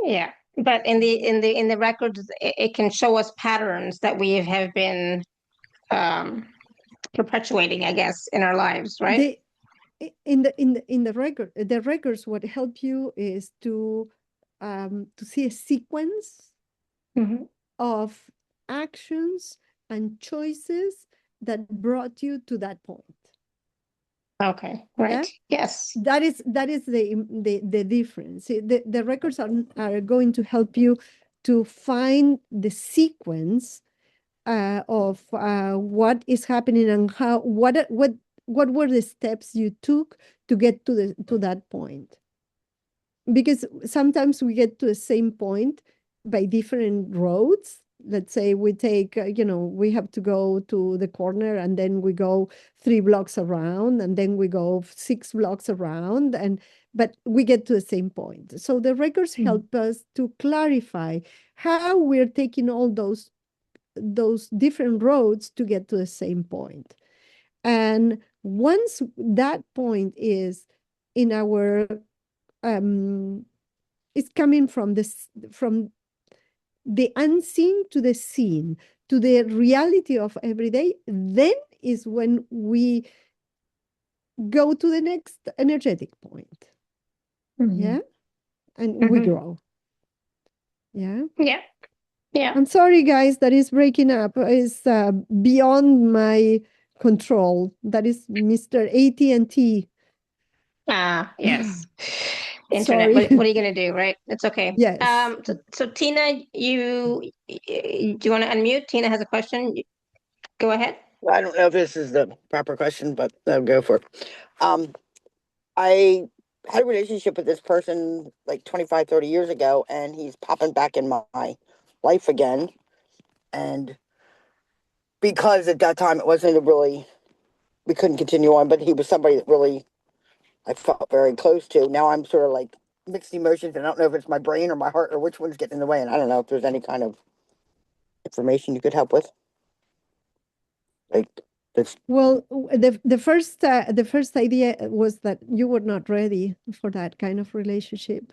Yeah. But in the records, it can show us patterns that we have been um perpetuating, I guess, in our lives, right? The in the record, the records, what help you is to see a sequence Hmm. of actions and choices that brought you to that point. Okay. Yeah. Right. Yes. That is the difference. The records are going to help you to find the sequence of what is happening and what were the steps you took to get to that point. Because sometimes we get to the same point by different roads. Let's say we take, we have to go to the corner and then we go 3 blocks around and then we go 6 blocks around, but we get to the same point. So the records help us to clarify how we're taking all those different roads to get to the same point. And once that point is in our it's coming from the unseen to the seen to the reality of every day, then is when we go to the next energetic point. Hmm. Yeah. And we Hmm. grow. Yeah. Yeah. Yeah. I'm sorry, guys, that is breaking up. Is beyond my control. That is Mr. AT&T. Ah, yes. Internet. Sorry. What are you going to do, right? It's okay. Yes. So Tina, do you want to unmute? Tina has a question. Go ahead. I don't know if this is the proper question, but I'll go for it. I had a relationship with this person like 25, 30 years ago, and he's popping back in my life again. And because at that time it wasn't we couldn't continue on, but he was somebody that really I felt very close to. Now I'm sort of like mixed emotions, and I don't know if it's my brain or my heart or which one's getting in the way. And I don't know if there's any kind of information you could help with. Like, this. Well, the first idea was that you were not ready for that kind of relationship.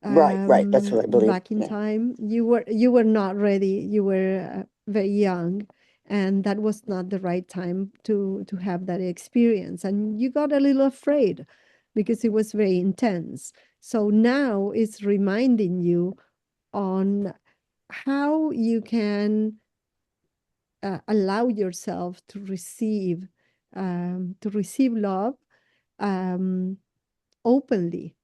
Right. That's what I believe. Back in Yeah. time, you were not ready. You were very young, and that was not the right time to have that experience. And you got a little afraid because it was very intense. So now it's reminding you on how you can allow yourself to receive love openly.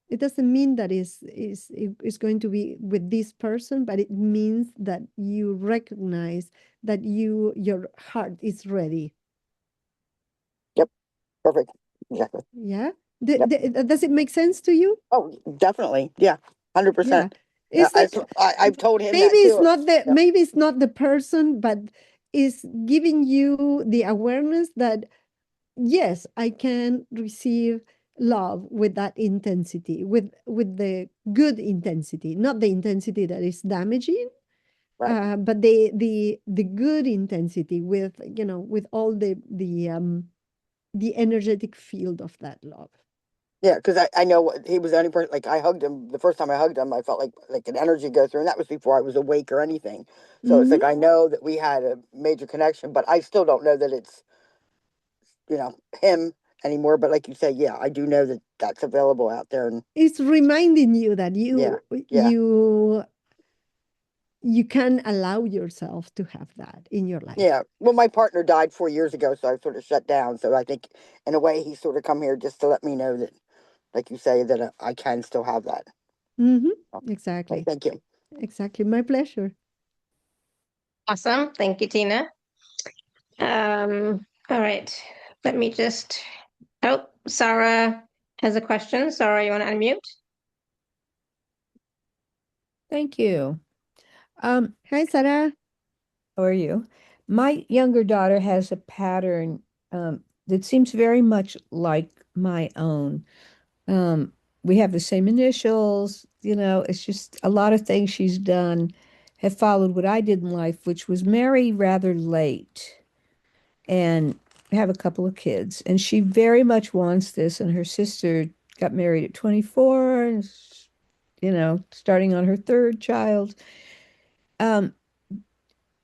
It doesn't mean that it's going to be with this person, but it means that you recognize that your heart is ready. Yep. Perfect. Exactly. Yeah. Yep. Does it make sense to you? Oh, definitely. Yeah. 100%. Yeah. It's like I've told him maybe that it's too. not Yep. maybe it's not the person, but it's giving you the awareness that yes, I can receive love with that intensity, with the good intensity, not the intensity that is damaging, Right. but the good intensity with with all the energetic field of that love. Yeah, because I know he was the only person, like I hugged him. The first time I hugged him, I felt like an energy go through, and that was before I was awake or anything. So it's like I know that we had a major connection, but I still don't know that it's, him anymore. But like you say, yeah, I do know that that's available out there. And It's reminding you that yeah. you can allow yourself to have that in your life. Yeah. Well, my partner died 4 years ago, so I sort of shut down. So I think in a way he's sort of come here just to let me know that, like you say, that I can still have that. Exactly. Thank you. Exactly. My pleasure. Awesome. Thank you, Tina. All right. Let me just. Oh, Sarah has a question. Sarah, you want to unmute? Thank you. Hi, Sarah. How are you? My younger daughter has a pattern that seems very much like my own. We have the same initials, it's just a lot of things she's done have followed what I did in life, which was marry rather late and have a couple of kids. And she very much wants this, and her sister got married at 24 and starting on her third child.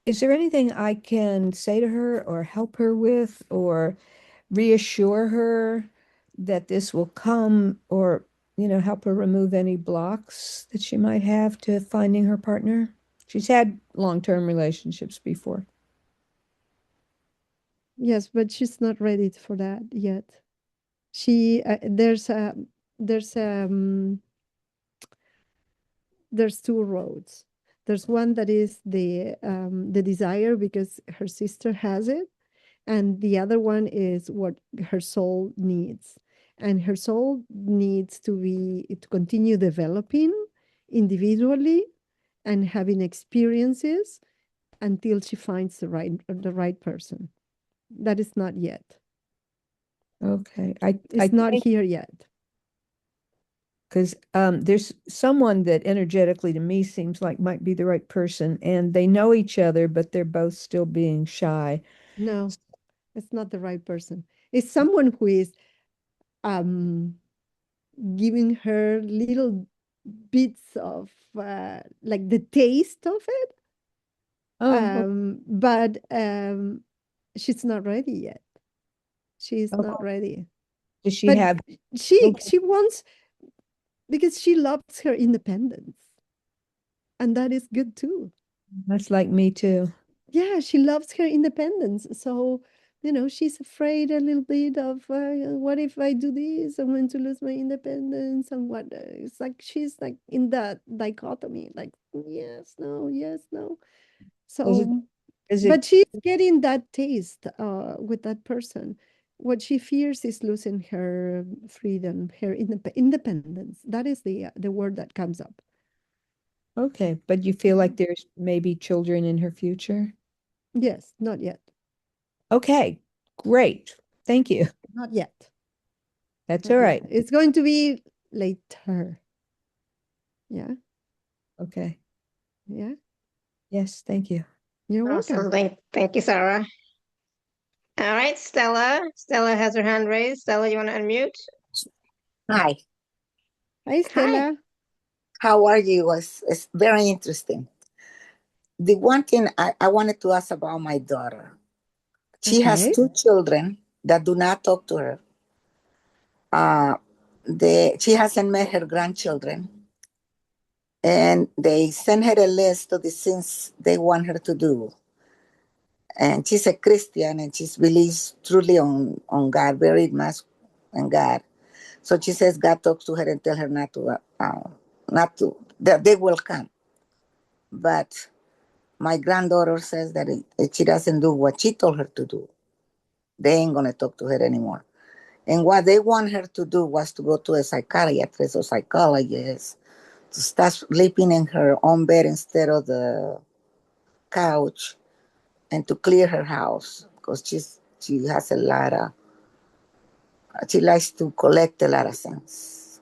Is there anything I can say to her or help her with or reassure her that this will come or, help her remove any blocks that she might have to finding her partner? She's had long-term relationships before. Yes, but she's not ready for that yet. There's two roads. There's one that is the desire because her sister has it, and the other one is what her soul needs. And her soul needs to continue developing individually and having experiences until she finds the right person. That is not yet. Okay. It's not here yet. Because there's someone that energetically to me seems like might be the right person, and they know each other, but they're both still being shy. No, it's not the right person. It's someone who is giving her little bits of like the taste of it. But she's not ready yet. She's not ready. Does she But have? she wants, because she loves her independence, and that is good too. That's like me too. Yeah, she loves her independence. So, she's afraid a little bit of what if I do this? I'm going to lose my independence. And what it's like she's like in that dichotomy, like yes, no, yes, no. So, but she's getting that taste with that person. What she fears is losing her freedom, her independence. That is the word that comes up. Okay, but you feel like there's maybe children in her future? Yes, not yet. Okay, great. Thank you. Not yet. That's Not all yet. right. It's going to be later. Yeah. Okay. Yeah. Yes, thank you. You're Awesome. welcome. Thank you, Sarah. All right, Stella. Stella has her hand raised. Stella, you want to unmute? Hi, Hi, Stella. how are you? It's very interesting. The one thing I wanted to ask about my daughter. She has Okay. 2 children that do not talk to her. She hasn't met her grandchildren. And they send her a list of the things they want her to do. and she's a Christian, and she believes truly on God, very much on God. So she says God talks to her and tell her not to, that they will come. But my granddaughter says that if she doesn't do what she told her to do, they ain't gonna talk to her anymore. And what they want her to do was to go to a psychiatrist or psychologist, to start sleeping in her own bed instead of the couch, and to clear her house because she has a lot of, she likes to collect a lot of things.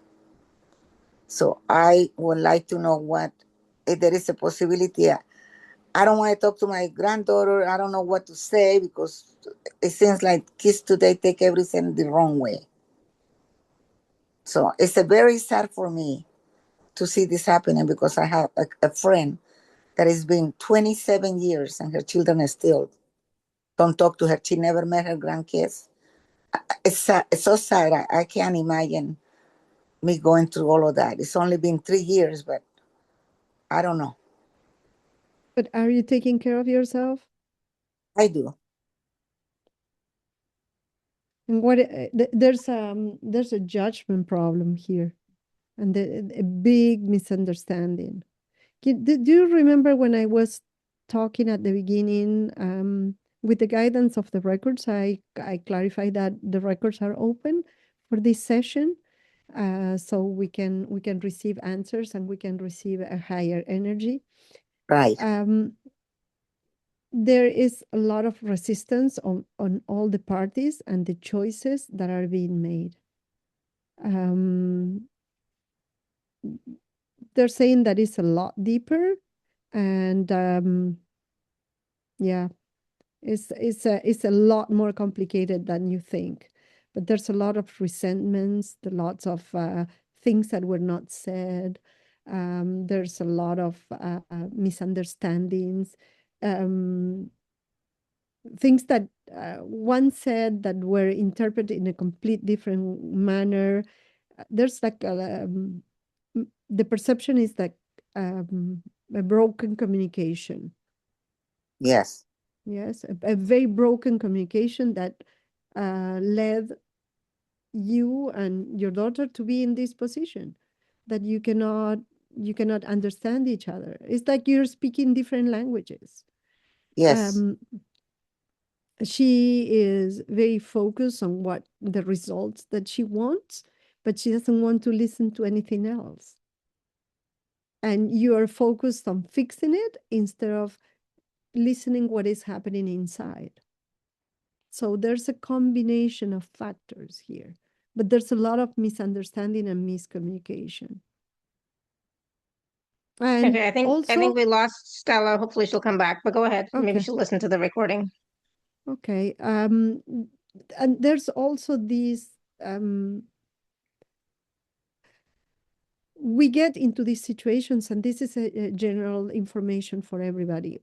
So I would like to know what, if there is a possibility. I don't want to talk to my granddaughter. I don't know what to say because it seems like kids today take everything the wrong way. So it's a very sad for me to see this happening because I have a friend that has been 27 years and her children still don't talk to her. She never met her grandkids. It's sad. It's so sad. I can't imagine me going through all of that. It's only been 3 years, but I don't know. But are you taking care of yourself? I do. And what there's a judgment problem here, and a big misunderstanding. Do you remember when I was talking at the beginning, with the guidance of the records, I clarified that the records are open for this session, so we can receive answers and we can receive a higher energy. Right. There is a lot of resistance on all the parties and the choices that are being made. They're saying that it's a lot deeper, and yeah, it's a lot more complicated than you think. But there's a lot of resentments, lots of things that were not said. There's a lot of misunderstandings. Things that one said that were interpreted in a complete different manner. There's like the perception is like a broken communication. Yes. Yes, a very broken communication that led you and your daughter to be in this position, that you cannot understand each other. It's like you're speaking different languages. Yes. She is very focused on what the results that she wants, but she doesn't want to listen to anything else. And you are focused on fixing it instead of listening what is happening inside. So there's a combination of factors here, but there's a lot of misunderstanding and miscommunication. And Okay, I think also, we lost Stella. Hopefully she'll come back, but go ahead. Maybe okay. she'll listen to the recording. Okay. And there's also these, we get into these situations, and this is a general information for everybody.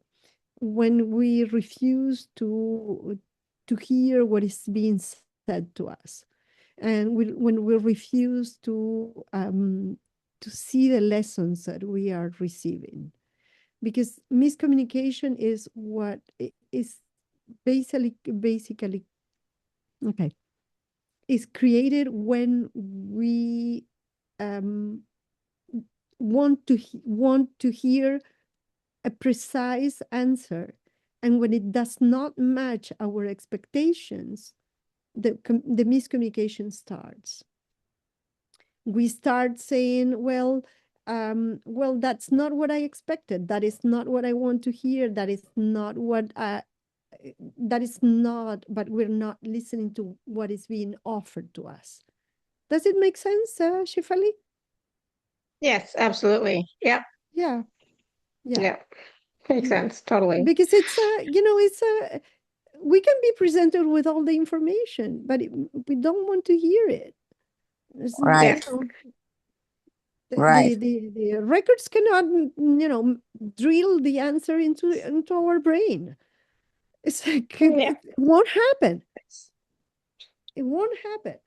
When we refuse to hear what is being said to us, and when we refuse to see the lessons that we are receiving, because miscommunication is what is basically okay, is created when we want to hear a precise answer, and when it does not match our expectations, the miscommunication starts. We start saying, well, that's not what I expected. That is not what I want to hear. That is not what but we're not listening to what is being offered to us. Does it make sense, Shefali? Yes, absolutely. Yep. Yeah. Makes sense. Totally. Because it's we can be presented with all the information, but we don't want to hear it. Right. Right. The records cannot, drill the answer into our brain. It's like it won't happen. It won't happen.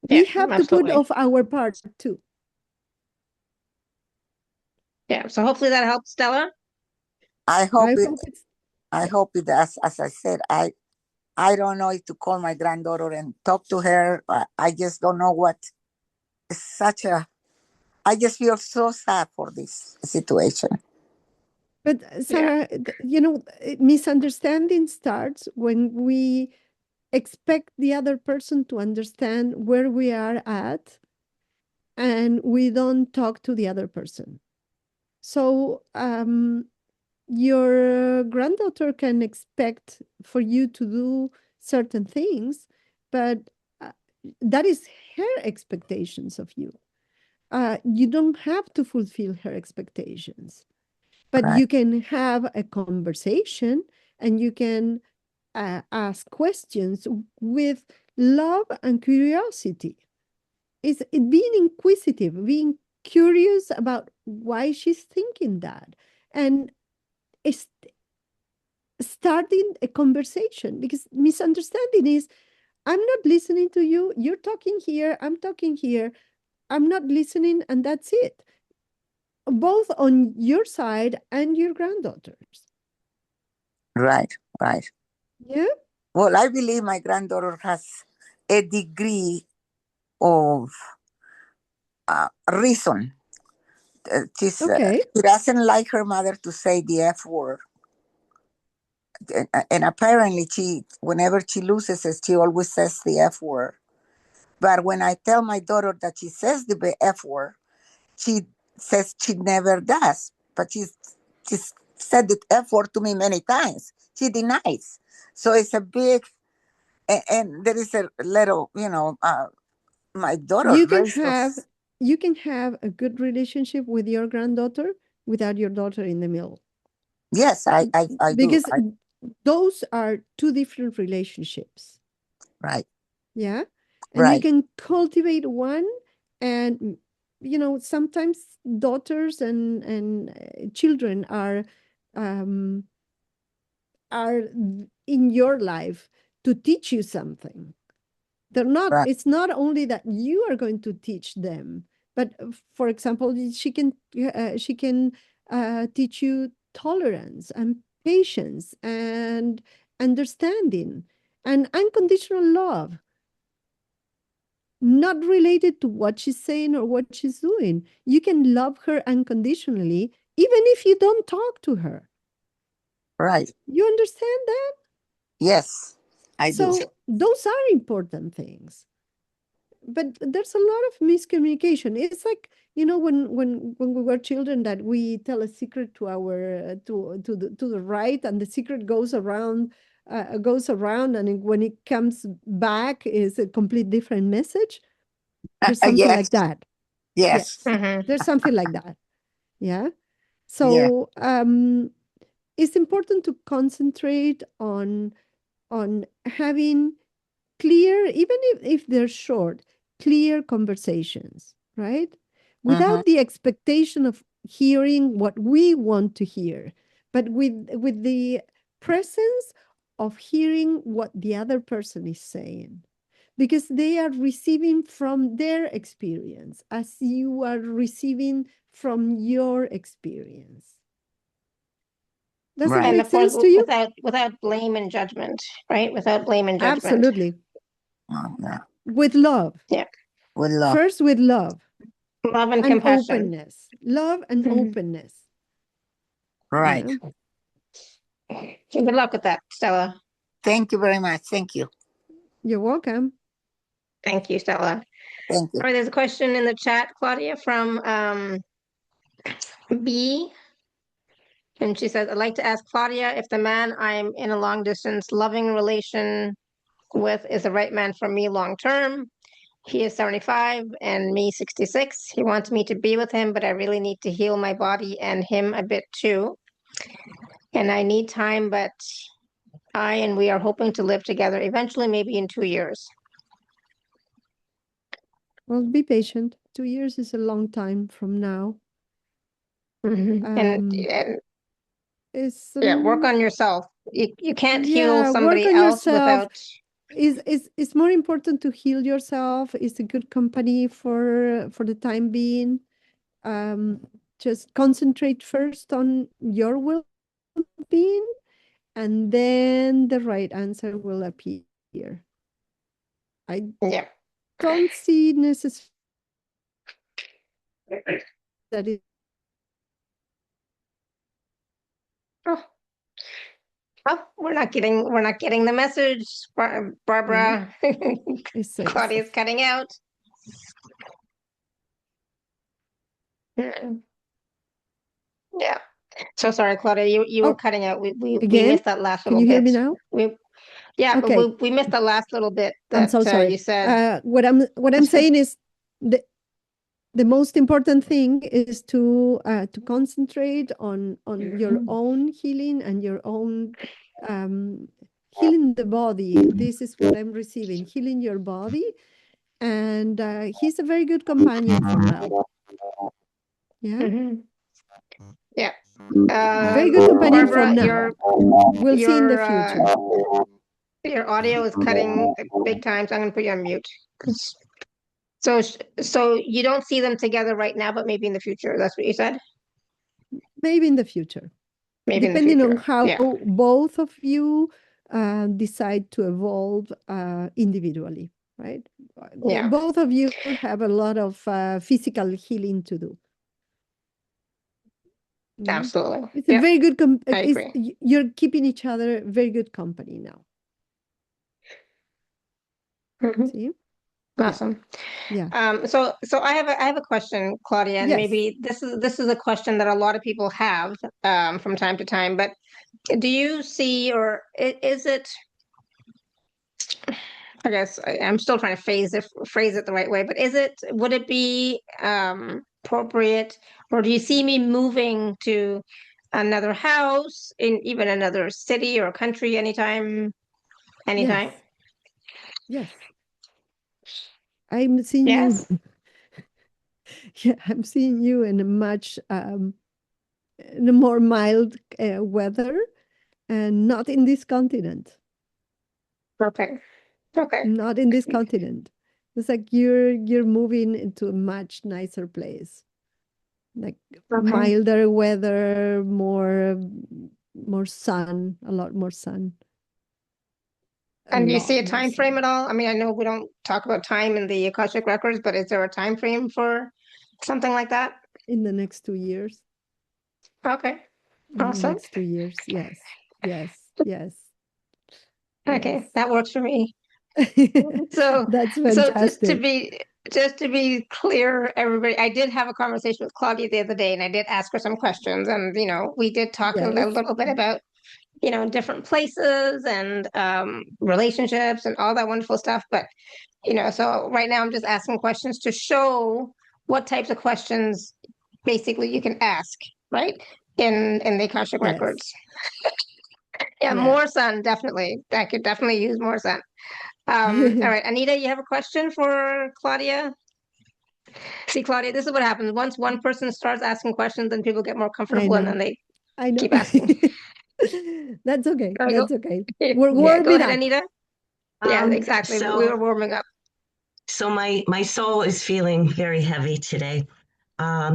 We have to put off our part too. Yeah. So hopefully that helps, Stella. I hope I hope it does. As I said, I don't know if to call my granddaughter and talk to her. I just don't know what. It's such a. I just feel so sad for this situation. But Sarah, misunderstanding starts when we expect the other person to understand where we are at, and we don't talk to the other person. So your granddaughter can expect for you to do certain things, but that is her expectations of you. You don't have to fulfill her expectations, but Right. you can have a conversation and you can ask questions with love and curiosity. It's being inquisitive, being curious about why she's thinking that, and it's starting a conversation, because misunderstanding is, I'm not listening to you, you're talking here, I'm talking here, I'm not listening, and that's it, both on your side and your granddaughter's. Right. Right. Yeah. Well, I believe my granddaughter has a degree of reason. Okay. She doesn't like her mother to say the F word. And apparently whenever she loses it, she always says the F word. But when I tell my daughter that she says the F word, she says she never does. But she's said the F word to me many times. She denies. So it's a big, and there is a little, my daughter You can raised have us. a good relationship with your granddaughter without your daughter in the middle, Yes, I do. because those are two different relationships. Right. Yeah. And you Right. can cultivate one, and sometimes daughters and children are in your life to teach you something. They're not, Right. it's not only that you are going to teach them, but for example, she can teach you tolerance and patience and understanding and unconditional love, not related to what she's saying or what she's doing. You can love her unconditionally, even if you don't talk to her. Right. You understand that? Yes, I do. So those are important things. But there's a lot of miscommunication. It's like, when we were children, that we tell a secret to our to the right, and the secret goes around, and when it comes back is a complete different message. There's something like Yes. that. Yes. Mhm. There's something like that. Yeah. Yeah. So it's important to concentrate on having clear, even if they're short, clear conversations, right? Mm-hmm. Without the expectation of hearing what we want to hear, but with the presence of hearing what the other person is saying, because they are receiving from their experience as you are receiving from your experience. Does it Right. And make of course, sense to you? without blame and judgment, right? Without blame and judgment. Absolutely. Oh, yeah. With love. Yeah. With love. First with love Love and and compassion. openness. Love and Mhm. openness. Right. Yeah. Good luck with that, Stella. Thank you very much. Thank you. You're welcome. Thank you, Stella. Thank you. All right, there's a question in the chat, Claudia, from B. And she says, I'd like to ask Claudia if the man I'm in a long distance loving relation with is the right man for me long term. He is 75 and me 66. He wants me to be with him, but I really need to heal my body and him a bit too. And I need time, but I and we are hoping to live together eventually, maybe in 2 years. Well, be patient. 2 years is a long time from now. And It's yeah, work on yourself. You can't heal work somebody on else yourself. without. It's more important to heal yourself. It's a good company for the time being. Just concentrate first on your well-being, and then the right answer will appear. I Yeah. don't see necessarily that it Oh, we're not getting the message. Barbara, is Claudia's cutting out. Mm. Yeah. So sorry, Claudia, you were Oh, cutting out. We again? missed that last Can little you hear bit. me now? Yeah, but Okay. we missed the last little bit I'm that so sorry. you said. What I'm saying is the most important thing is to concentrate on your own healing and your own healing the body. This is what I'm receiving, healing your body. And he's a very good companion for now. Yeah. Mhm. Yeah. Very good companion for Barbara, now. We'll see in the future. Your audio is cutting big time, so I'm going to put you on mute. So you don't see them together right now, but maybe in the future. That's what you said? Maybe in the future. Maybe in the Depending on future. how Yeah. both of you decide to evolve individually, right? Yeah. Both of you have a lot of physical healing to do. Yeah. Absolutely. It's a Yeah, very good, I agree. you're keeping each other very good company now. Mhm. See? Awesome. Yeah. So I have a question, Claudia, and Yes. maybe this is a question that a lot of people have from time to time, but do you see, or is it, I guess I'm still trying to phrase it the right way, but would it be appropriate, or do you see me moving to another house in even another city or country anytime? Yes. Yes. I'm seeing Yes. you. Yeah, I'm seeing you in a much in a more mild weather, and not in this continent. Okay. Okay. Not in this continent. It's like you're moving into a much nicer place, like Okay. milder weather, more sun, a lot more sun. And do you see lot a more time frame sun. at all? I mean, I know we don't talk about time in the Akashic records, but is there a time frame for something like that? In the next 2 years. Okay. In the Awesome. next 2 years. Yes. Yes. Yes. Okay, Yes. that works for me. So, That's so fantastic. just to be clear, everybody, I did have a conversation with Claudia the other day, and I did ask her some questions, and we did talk a Yes. little bit about different places and relationships and all that wonderful stuff. But so right now I'm just asking questions to show what types of questions basically you can ask, right? In the Akashic Yes. records. Yeah, Yeah. more sun, definitely. I could definitely use more sun. All right, Anita, you have a question for Claudia? See, Claudia, this is what happens. Once one person starts asking questions, then people get more I comfortable and know. then they I know. keep asking. That's okay. All right, That's okay. yeah, We're go warming ahead, up. Anita. Yeah, exactly. We were warming up. So my soul is feeling very heavy today.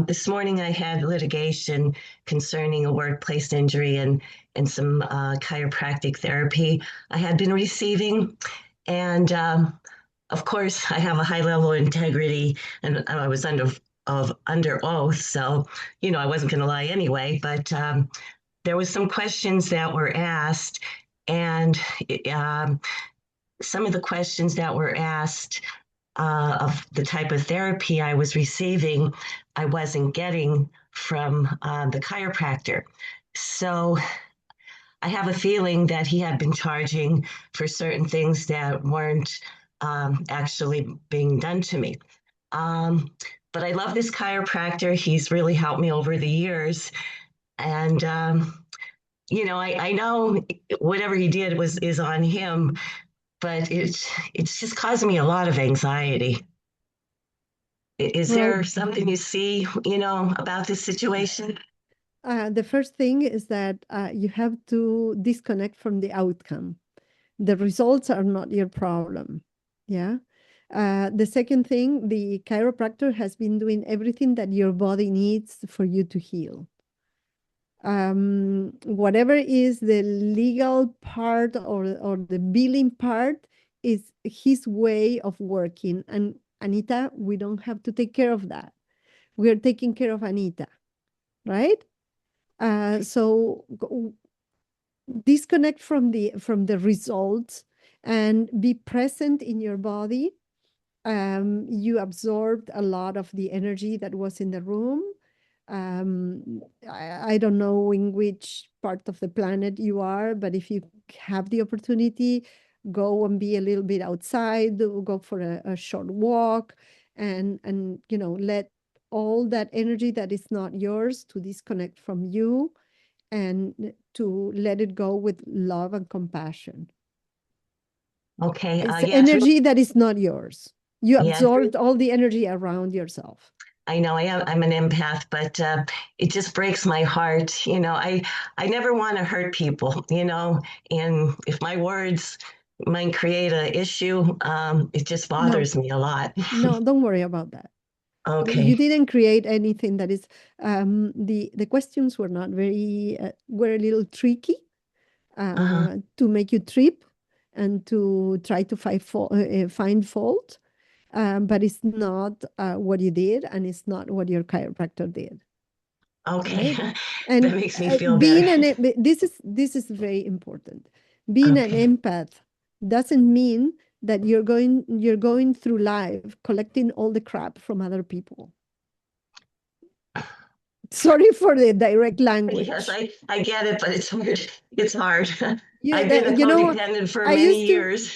This morning I had litigation concerning a workplace injury and some chiropractic therapy I had been receiving. And of course, I have a high level of integrity, and I was under oath, so I wasn't going to lie anyway. But there was some questions that were asked, and some of the questions that were asked of the type of therapy I was receiving, I wasn't getting from the chiropractor. So I have a feeling that he had been charging for certain things that weren't actually being done to me. But I love this chiropractor. He's really helped me over the years. And, I know whatever he did is on him, but it's just causing me a lot of anxiety. Is Well, there something you see, about this situation? the first thing is that you have to disconnect from the outcome. The results are not your problem. Yeah. The second thing, the chiropractor has been doing everything that your body needs for you to heal. Whatever is the legal part or the billing part is his way of working. And Anita, we don't have to take care of that. We are taking care of Anita, right? So disconnect from the results and be present in your body. You absorbed a lot of the energy that was in the room. I don't know in which part of the planet you are, but if you have the opportunity, go and be a little bit outside, go for a short walk, and let all that energy that is not yours to disconnect from you and to let it go with love and compassion. Okay. It's Yeah, energy that is not yours. You Yeah. absorbed all the energy around yourself. I know I'm an empath, but it just breaks my heart. I never want to hurt people, and if my words might create an issue, it just bothers me a lot. No, don't worry about that. Okay. You didn't create anything that is, the questions were not very, were a little tricky to make you trip and to try to find fault. But it's not what you did, and it's not what your chiropractor did. Okay. Right? And that makes me feel being better. this is very important. Being an empath doesn't mean that you're going through life collecting all the crap from other people. Sorry for the direct language. Yes, I get it, but it's hard. It's hard. Yeah, I've been a you know, codependent for I many used to- years.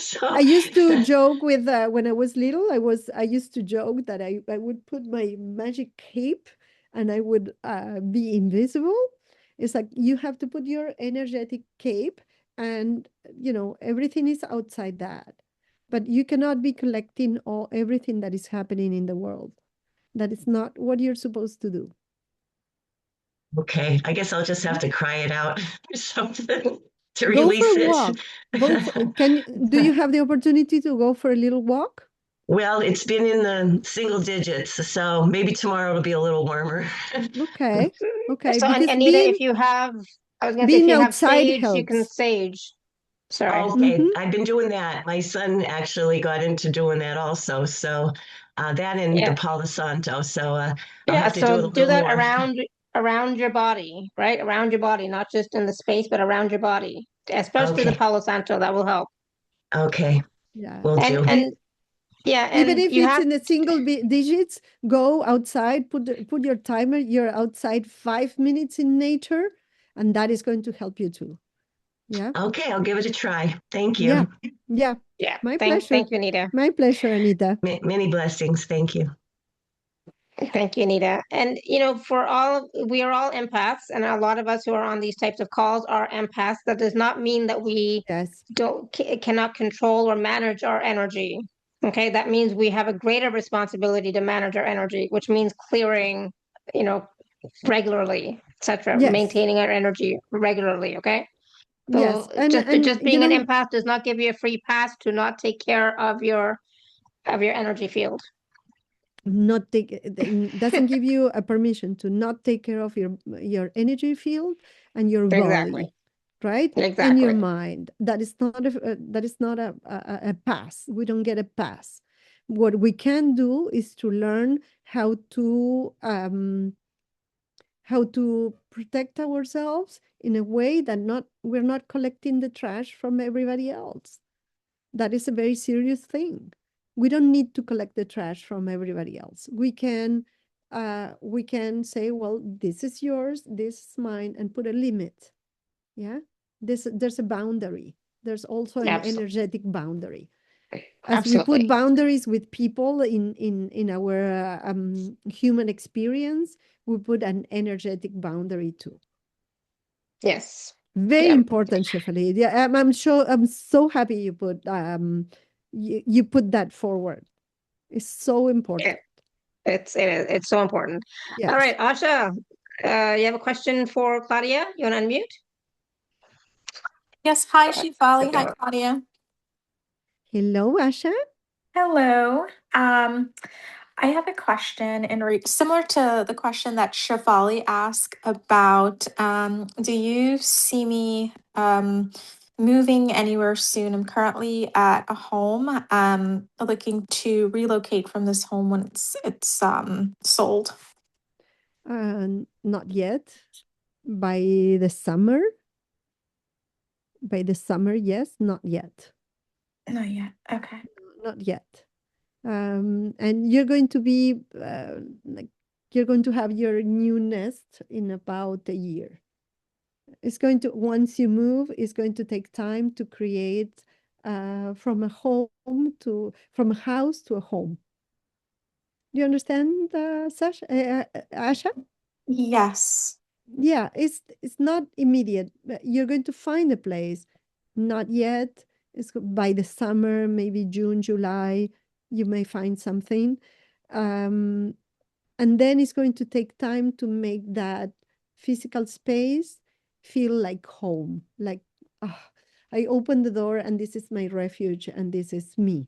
So I used to joke with when I was little. I used to joke that I would put my magic cape and I would be invisible. It's like you have to put your energetic cape, and everything is outside that. But you cannot be collecting everything that is happening in the world. That is not what you're supposed to do. Okay, I guess I'll just have to cry it out or something to Go release for a it. walk. Do you have the opportunity to go for a little walk? Well, it's been in the single digits, so maybe tomorrow it'll be a little warmer. Okay. Okay. So, Because Anita, if you have, I was going to say, if being you have outside sage, you can helps. sage. Sorry. Okay, I've been doing that. My son actually got into doing that also. So that and the Palo Santo. So I'll have to do it a So do little that more. around your body, right? Around your body, not just in the space, but around your body, especially the Okay. Palo Santo. That will help. Okay, Yeah. will do. And yeah, Even and if you it's have in the single digits, go outside, put your timer, you're outside 5 minutes in nature, and that is going to help you too. Yeah. Okay, I'll give it a try. Thank you. Yeah. Yeah. yeah. My pleasure. Thank you, Anita. My pleasure, Anita. Many blessings. Thank you. Thank you, Anita. And we are all empaths, and a lot of us who are on these types of calls are empaths. That does not mean that we Yes. cannot control or manage our energy. Okay, that means we have a greater responsibility to manage our energy, which means clearing, regularly, etc. Yes. Maintaining our energy regularly. Okay. So Yes. And just being an empath does not give you a free pass to not take care of your energy field. Doesn't give you a permission to not take care of your energy field and your body, right? And your mind. That is not a pass. We don't get a pass. What we can do is to learn how to protect ourselves in a way that we're not collecting the trash from everybody else. That is a very serious thing. We don't need to collect the trash from everybody else. We can say, well, this is yours, this is mine, and put a limit. Yeah, there's a boundary. There's also an energetic boundary. As we put boundaries with people in our human experience, we put an energetic boundary too. Yes. Very important, Shefali. Yeah, I'm so happy you put you put that forward. It's so important. It's so important. Yes. All right, Asha, you have a question for Claudia? You want to unmute? Yes. Hi, Shefali. Hi, Claudia. Hello, Asha. Hello. I have a question similar to the question that Shefali asked about, do you see me moving anywhere soon? I'm currently at a home, looking to relocate from this home when it's sold. Not yet. By the summer? By the summer, yes, not yet. Not yet. Okay. Not yet. And you're going to be like, you're going to have your new nest in about a year. It's going to, once you move, it's going to take time to create from a house to a home. You understand, Sasha, Asha? Yes. Yeah, it's not immediate. But you're going to find a place. Not yet. By the summer, maybe June, July, you may find something. And then it's going to take time to make that physical space feel like home. Like, ah, I open the door and this is my refuge and this is me.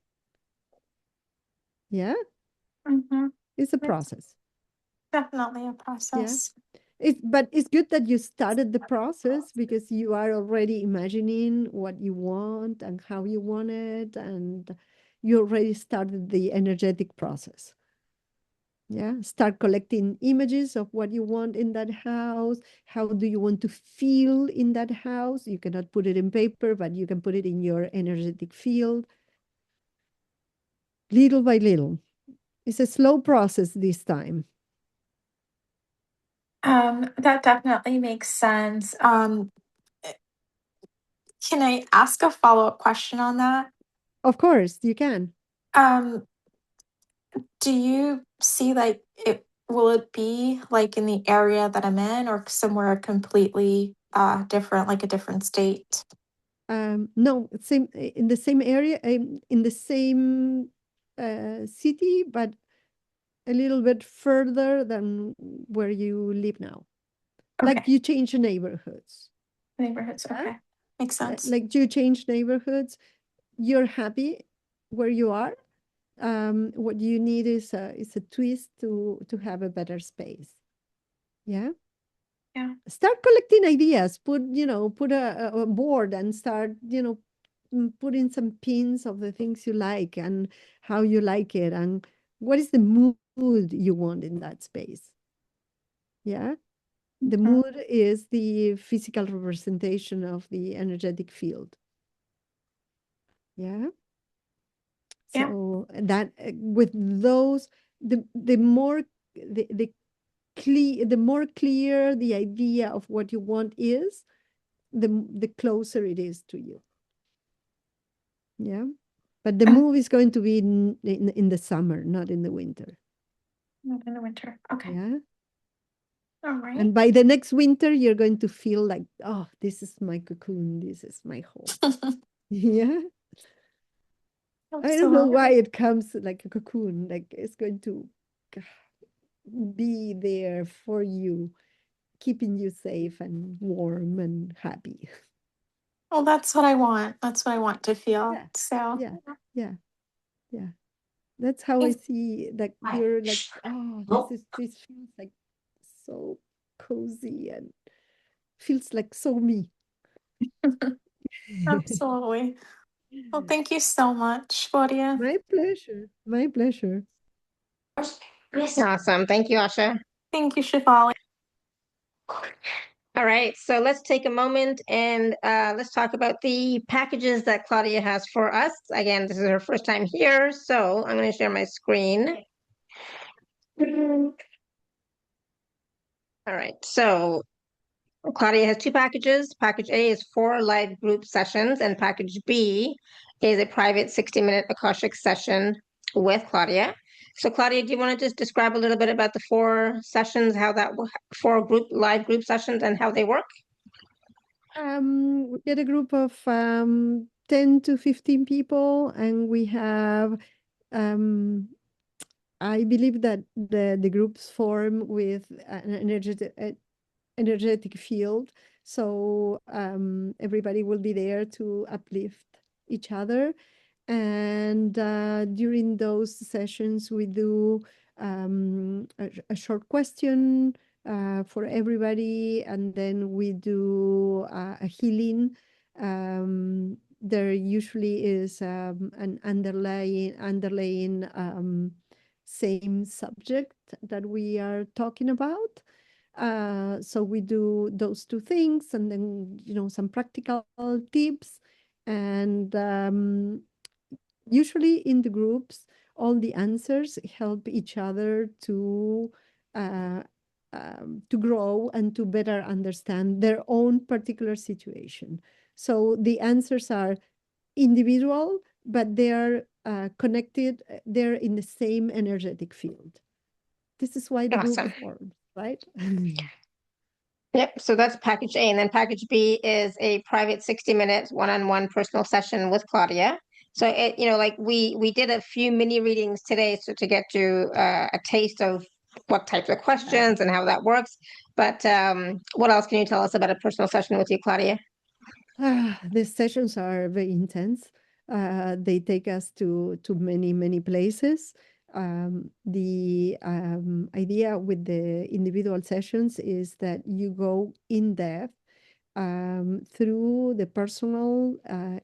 Yeah, Mm-hmm. it's a It's process. definitely a process. But it's good that you started the process because you are already imagining what you want and how you want it, and you already started the energetic process. Yeah, start collecting images of what you want in that house. How do you want to feel in that house? You cannot put it in paper, but you can put it in your energetic field. Little by little. It's a slow process this time. That definitely makes sense. Can I ask a follow-up question on that? Of course, you can. Um, do you see like will it be like in the area that I'm in or somewhere completely different, like a different state? No, same in the same area, in the same city, but a little bit further than where you live now. Like Okay. you change neighborhoods. Neighborhoods. Yeah? Okay. Makes sense. Like you change neighborhoods. You're happy where you are. What you need is a twist to have a better space. Yeah. Yeah. Start collecting ideas. Put a board and start, put in some pins of the things you like and how you like it and what is the mood you want in that space. Yeah. The mood is the physical representation of the energetic field. Yeah. Yeah. So that with those, the more the more clear the idea of what you want is, the closer it is to you. Yeah. But the move is going to be in the summer, not in the winter. Not in the winter. Okay. Yeah. All right. And by the next winter, you're going to feel like, oh, this is my cocoon. This is my home. Yeah. I don't know why it comes like a cocoon, like it's going to be there for you, keeping you safe and warm and happy. Well, that's what I want. That's what I want to feel. Yeah. So Yeah. That's how I see that you're like, oh, this feels like so cozy and feels like so me. absolutely. Well, thank you so much, Claudia. My pleasure. My pleasure. Awesome. Thank you, Asha. Thank you, Shefali. All right, so let's take a moment and let's talk about the packages that Claudia has for us. Again, this is her first time here, so I'm going to share my screen. All right, so Claudia has two packages. Package A is 4 live group sessions, and package B is a private 60-minute Akashic session with Claudia. So Claudia, do you want to just describe a little bit about the 4 sessions, how that 4 live group sessions and how they work? We get a group of 10 to 15 people, and we have I believe that the groups form with an energetic field. So everybody will be there to uplift each other. And during those sessions, we do a short question for everybody, and then we do a healing. There usually is an underlying same subject that we are talking about. So we do those two things, and then some practical tips, and usually in the groups, all the answers help each other uh, to grow and to better understand their own particular situation. So the answers are individual, but they are connected. They're in the same energetic field. This is why the group Awesome. forms, right? Yep. So that's package A. And then package B is a private 60-minute one-on-one personal session with Claudia. So like we did a few mini readings today, so to get to a taste of what types of questions and how that works. But what else can you tell us about a personal session with you, Claudia? The sessions are very intense. They take us to many places. The idea with the individual sessions is that you go in depth through the personal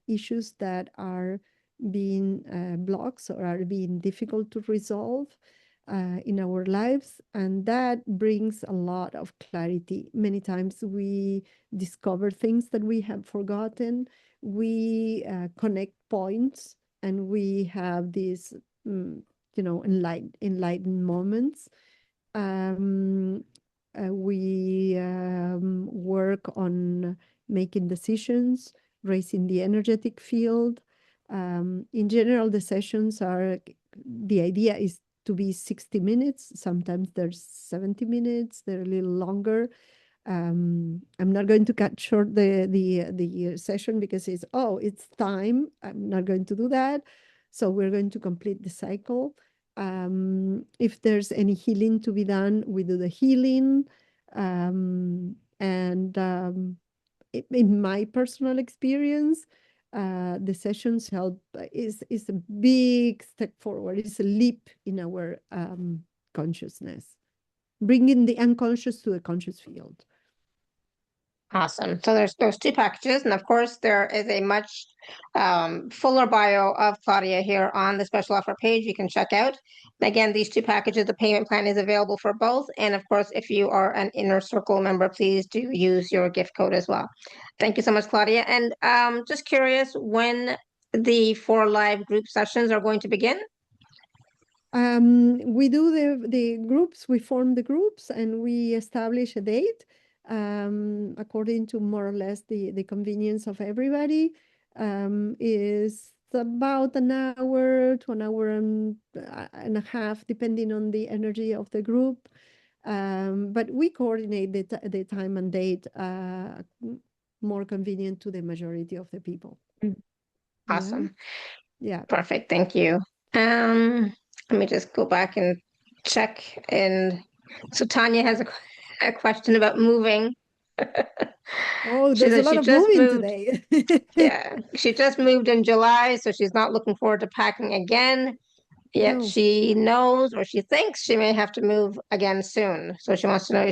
issues that are being blocks or are being difficult to resolve in our lives, and that brings a lot of clarity. Many times we discover things that we have forgotten. We connect points, and we have these, enlightened moments. We work on making decisions, raising the energetic field. In general, the sessions the idea is to be 60 minutes. Sometimes there's 70 minutes, they're a little longer. I'm not going to cut short the session because it's time. I'm not going to do that. So we're going to complete the cycle. If there's any healing to be done, we do the healing. And in my personal experience, the sessions help is a big step forward. It's a leap in our consciousness, bringing the unconscious to the conscious field. Awesome. So there's those two packages. And of course, there is a much fuller bio of Claudia here on the special offer page you can check out. And again, these two packages, the payment plan is available for both. And of course, if you are an Inner Circle member, please do use your gift code as well. Thank you so much, Claudia. And just curious when the 4 live group sessions are going to begin? We do the groups, we form the groups, and we establish a date according to more or less the convenience of everybody. Is about an hour to an hour and a half, depending on the energy of the group. But we coordinate the time and date more convenient to the majority of the people. Awesome. Yeah. Perfect. Thank you. Let me just go back and check. And so Tanya has a question about moving. Oh, She there's a said lot she of just moving moved. today. Yeah, she just moved in July, so she's not looking forward to packing again. Yet No. she knows, or she thinks she may have to move again soon. So she wants to know,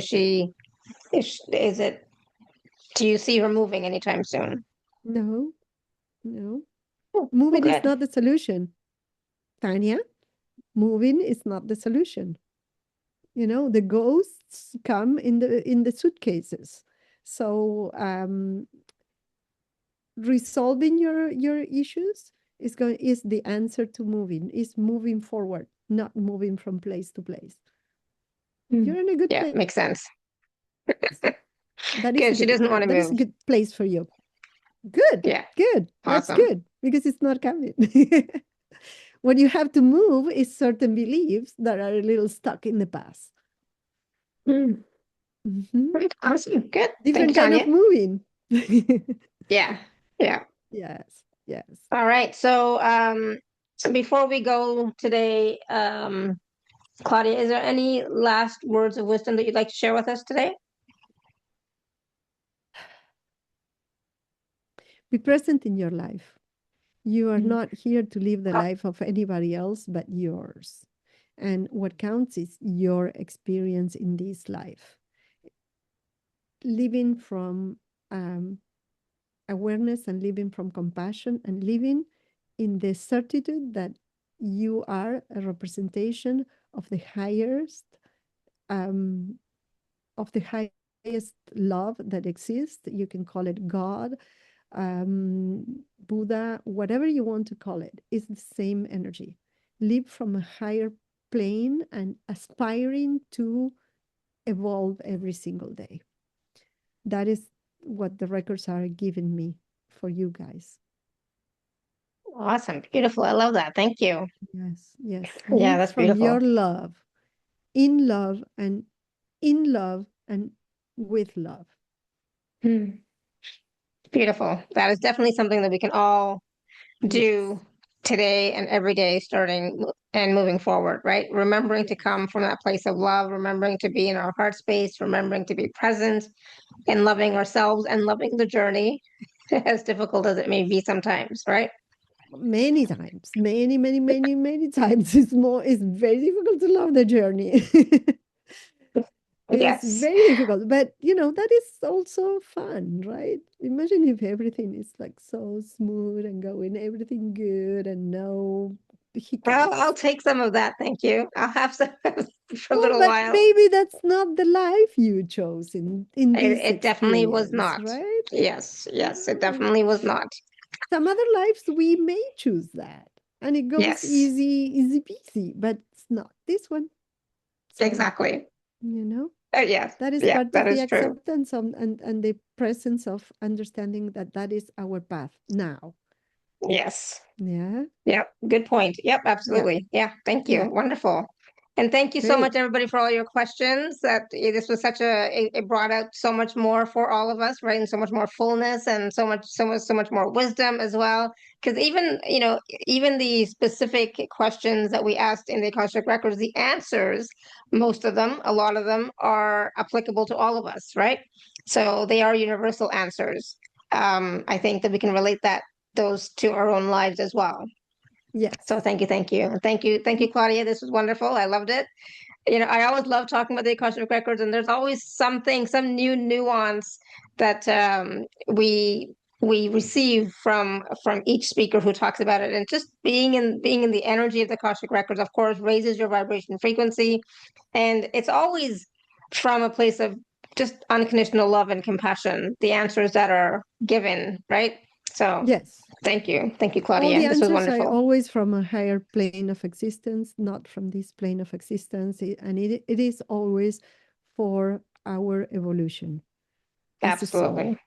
do you see her moving anytime soon? No, no. Oh, Moving is good. not the solution, Tanya. Moving is not the solution. The ghosts come in the suitcases. So resolving your issues is the answer to moving, is moving forward, not moving from place to place. You're in a good Yeah, place. makes sense. That is Good. She doesn't want to that is a move. good place for you. Good. Yeah. Good. That's Awesome. good because it's not coming. What you have to move is certain beliefs that are a little stuck in the past. Mhm. Awesome. Good. Different Thank you, kind of Tanya. moving. Yeah. Yeah. Yes. Yes. All right. So before we go today, Claudia, is there any last words of wisdom that you'd like to share with us today? Be present in your life. You are Mm. not here to live the life of anybody else but yours. And what counts is your experience in this life. Living from awareness and living from compassion and living in the certitude that you are a representation of the highest um, love that exists. You can call it God, Buddha, whatever you want to call it, is the same energy. Live from a higher plane and aspiring to evolve every single day. That is what the records are giving me for you guys. Awesome. Beautiful. I love that. Thank you. Yes, yes. Yeah, Live that's from beautiful. your love, in love, and in love, and with love. Mm. Beautiful. That is definitely something that we can all do today and every day, starting and moving forward, right? Remembering to come from that place of love, remembering to be in our heart space, remembering to be present and loving ourselves and loving the journey, as difficult as it may be sometimes, right? Many times, many times. It's very difficult to love the journey. It's Yes. very difficult, but that is also fun, right? Imagine if everything is like so smooth and going, everything good and no Well, I'll hiccups. take some of that. Thank you. I'll have some for a Well, little but while. maybe that's not the life you chose in this It definitely was experience, not. right? Yes, yes, it Yeah. definitely was not. Some other lives we may choose that, and it goes Yes, easy peasy, but it's not this one. So, exactly. Yes, that is yeah, part that of the is true. acceptance and the presence of understanding that that is our path now. Yes. Yeah, Yep, good point. Yep, yeah, absolutely. Yeah, thank you. yeah. Wonderful. And thank you so Great. much, everybody, for all your questions. That this was such it brought out so much more for all of us, right? And so much more fullness and so much more wisdom as well. Because even the specific questions that we asked in the Akashic Records, the answers, most of them, a lot of them are applicable to all of us, right? So they are universal answers. I think that we can relate those to our own lives as well. Yes. So thank you, thank you, Claudia. This was wonderful. I loved it. I always love talking about the Akashic Records, and there's always some new nuance that we receive from each speaker who talks about it. And just being in the energy of the Akashic Records, of course, raises your vibration frequency, and it's always from a place of just unconditional love and compassion. The answers that are given, right? So Yes. thank you, All Claudia. the This was answers are wonderful. always from a higher plane of existence, not from this plane of existence. And it is always for our evolution as a soul. Absolutely.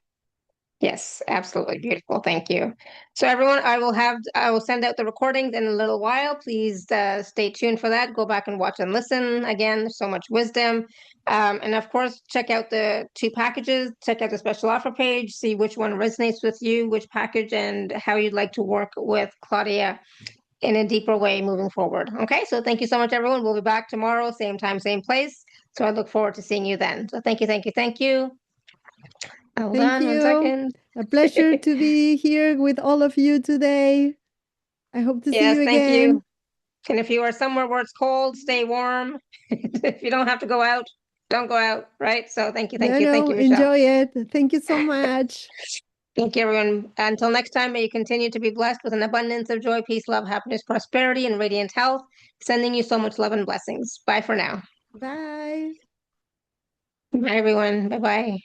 Yes, absolutely. Beautiful. Thank you. So everyone, I will send out the recordings in a little while. Please stay tuned for that. Go back and watch and listen. Again, there's so much wisdom. And of course, check out the two packages, check out the special offer page, see which one resonates with you, which package, and how you'd like to work with Claudia in a deeper way moving forward. Okay, so thank you so much, everyone. We'll be back tomorrow, same time, same place. So I look forward to seeing you then. So thank you. Hold Thank on one you. second. A pleasure to be here with all of you today. I hope to see Yes, you thank you. again. And if you are somewhere where it's cold, stay warm. If you don't have to go out, don't go out, right? So thank you, No, Michelle. enjoy it. Thank you so much. Thank you, everyone. Until next time, may you continue to be blessed with an abundance of joy, peace, love, happiness, prosperity, and radiant health. Sending you so much love and blessings. Bye for now. Bye. Bye, everyone. Bye-bye.